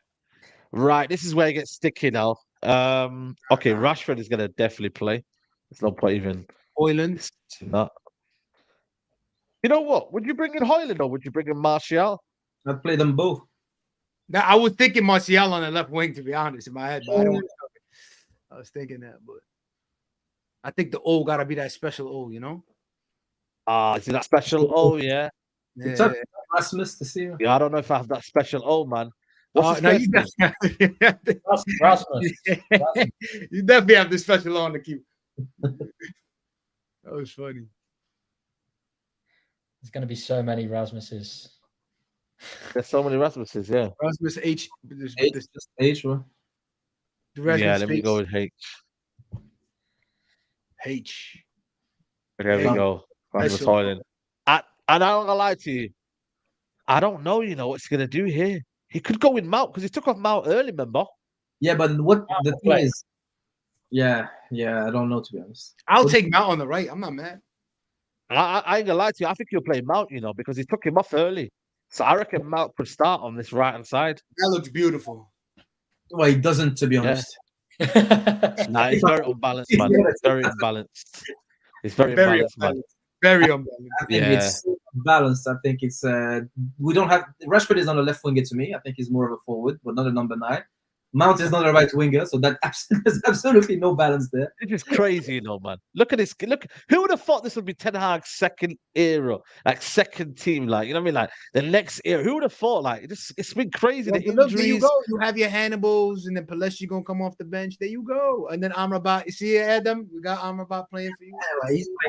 Right. This is where it gets sticky now. Okay, Rashford is going to definitely play. There's no point even. Hoyland. Not. You know what? Would you bring in Hoyland or would you bring in Martial? I'd play them both. Now, I was thinking Martial on the left wing, to be honest, in my head, but I don't. I was thinking that, but I think the O got to be that special O, you know? Is it that special? Oh, yeah. It's Yeah. up to Rasmus to see. Yeah, I don't know if I have that special. Oh, man. What's his No, first you name? definitely, Rasmus. you definitely have the special O on the keep. That was funny. There's going to be so many Rasmuses. There's so many Rasmuses, yeah. Rasmus H. Just H, bro. The rest Yeah, was let me go with H. H. There we Hey, go. Rasmus special. Hoyland. And I'm not going to lie to you. I don't know, what he's going to do here. He could go with Mount because he took off Mount early, remember? Yeah, but what the thing play. is, yeah, I don't know, to be honest. I'll What- take Mount on the right. I'm not mad. I ain't going to lie to you. I think he'll play Mount, because he took him off early. So I reckon Mount could start on this right-hand side. That looks beautiful. Well, he doesn't, to be honest. Nah, he's very unbalanced, man. Very unbalanced. He's very Very unbalanced, man. unbalanced. Very unbalanced. I think Yeah. it's so balanced. I think it's we don't have Rashford is on the left winger to me. I think he's more of a forward, but not a number 9. Mount is not a right winger, so there's absolutely no balance there. It's just crazy, man. Look at this. Look, who would have thought this would be Ten Hag's second era, like second team, like, you know what I mean? Like the next era. Who would have thought? Like it's been crazy. Well, The look, there you injuries. go. You have your Hannibals, and then Palestra gonna come off the bench. There you go. And then Amrabat. You see it, Adam? We got Amrabat playing for you.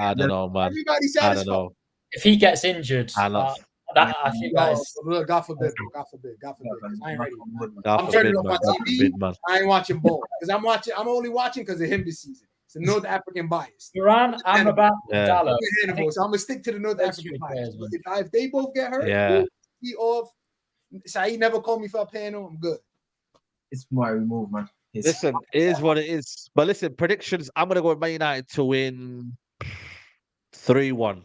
I don't know, man. Everybody's I don't satisfied. know. If he gets injured, I know. I think that is. Look, God forbid. God forbid. God forbid. 'Cause I ain't ready. God I'm forbid, turning off man. my God TV. forbid, man. I ain't watching ball because I'm only watching because of him this season. It's a North African bias. Duran, Amrabat, Yeah. Dallo. Hannibal, so I'm gonna stick to the North Those African three bias. players, If they both get hurt, Yeah. he off. Saeed never called me for a panel. I'm good. It's why we move, man. It's, Listen, it is what it is. But listen, predictions. I'm gonna go with Man United to win 3-1.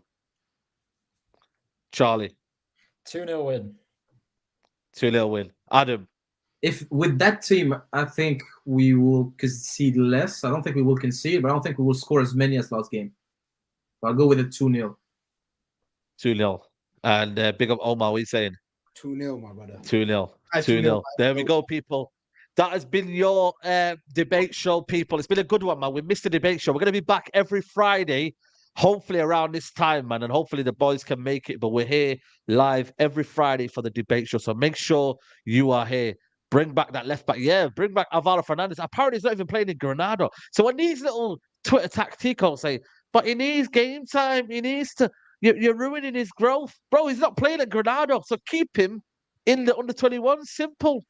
Charlie, 2-0 win. 2-0 win. Adam, if with that team, I think we will concede less. I don't think we will concede, but I don't think we will score as many as last game. So I'll go with a 2-0. 2-0. And big up Omar, what are you saying? 2-0, my brother. 2-0. Aye, 2-0. 2-0. There we go, people. That has been your debate show, people. It's been a good one, man. We missed the debate show. We're going to be back every Friday, hopefully around this time, man. And hopefully the boys can make it. But we're here live every Friday for the debate show. So make sure you are here. Bring back that left back. Yeah, bring back Alvaro Fernandez. Apparently he's not even playing in Granada. So when these little Twitter tacticos say, but he needs game time, he needs to... You're ruining his growth. Bro, he's not playing at Granada, so keep him in the under-21. Simple.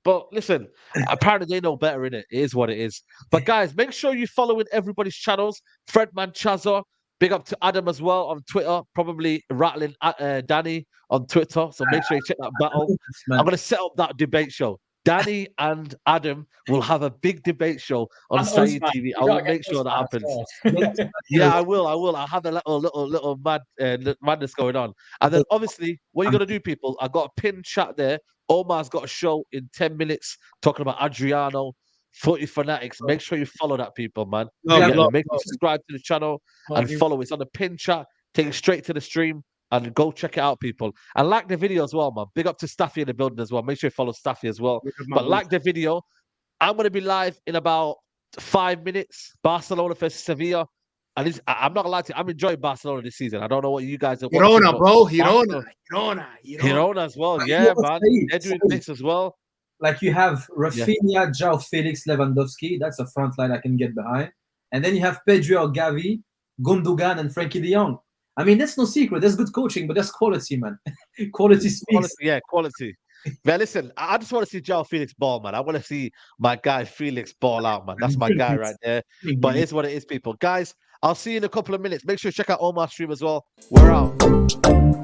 But listen, apparently they know better, innit? It is what it is. But guys, make sure you follow in everybody's channels. Fredman Chazza, big up to Adam as well on Twitter. Probably rattling Danny on Twitter. So make sure you check that battle. I'm going to set up that debate show. Danny and Adam will have a big debate show on Saeed TV. I will make sure that happens. Yeah, I will. I'll have a little madness going on. And then obviously, what you're gonna do, people, I got a pin chat there. Omar's got a show in 10 minutes talking about Adriano, Footy Fanatics. Make sure you follow that, people, man. Make sure you subscribe to the channel and follow. It's on the pin chat. Take it straight to the stream and go check it out, people. And like the video as well, man. Big up to Staffy in the building as well. Make sure you follow Staffy as well. But like the video, I'm going to be live in about 5 minutes. Barcelona versus Sevilla. And I'm not going to lie to you. I'm enjoying Barcelona this season. I don't know what you guys are watching. Girona, bro. Girona as well. Yeah, man. They're doing this as well. Like you have Rafinha, João Felix, Lewandowski. That's a front line I can get behind. And then you have Pedro, Gavi, Gundogan, and Frankie de Jong. I mean, that's no secret. That's good coaching, but that's quality, man. Quality speaks. Quality, yeah, quality. Man, listen, I just want to see João Felix ball, man. I want to see my guy Felix ball out, man. That's my guy right there. But it's what it is, people. Guys, I'll see you in a couple of minutes. Make sure you check out Omar's stream as well. We're out.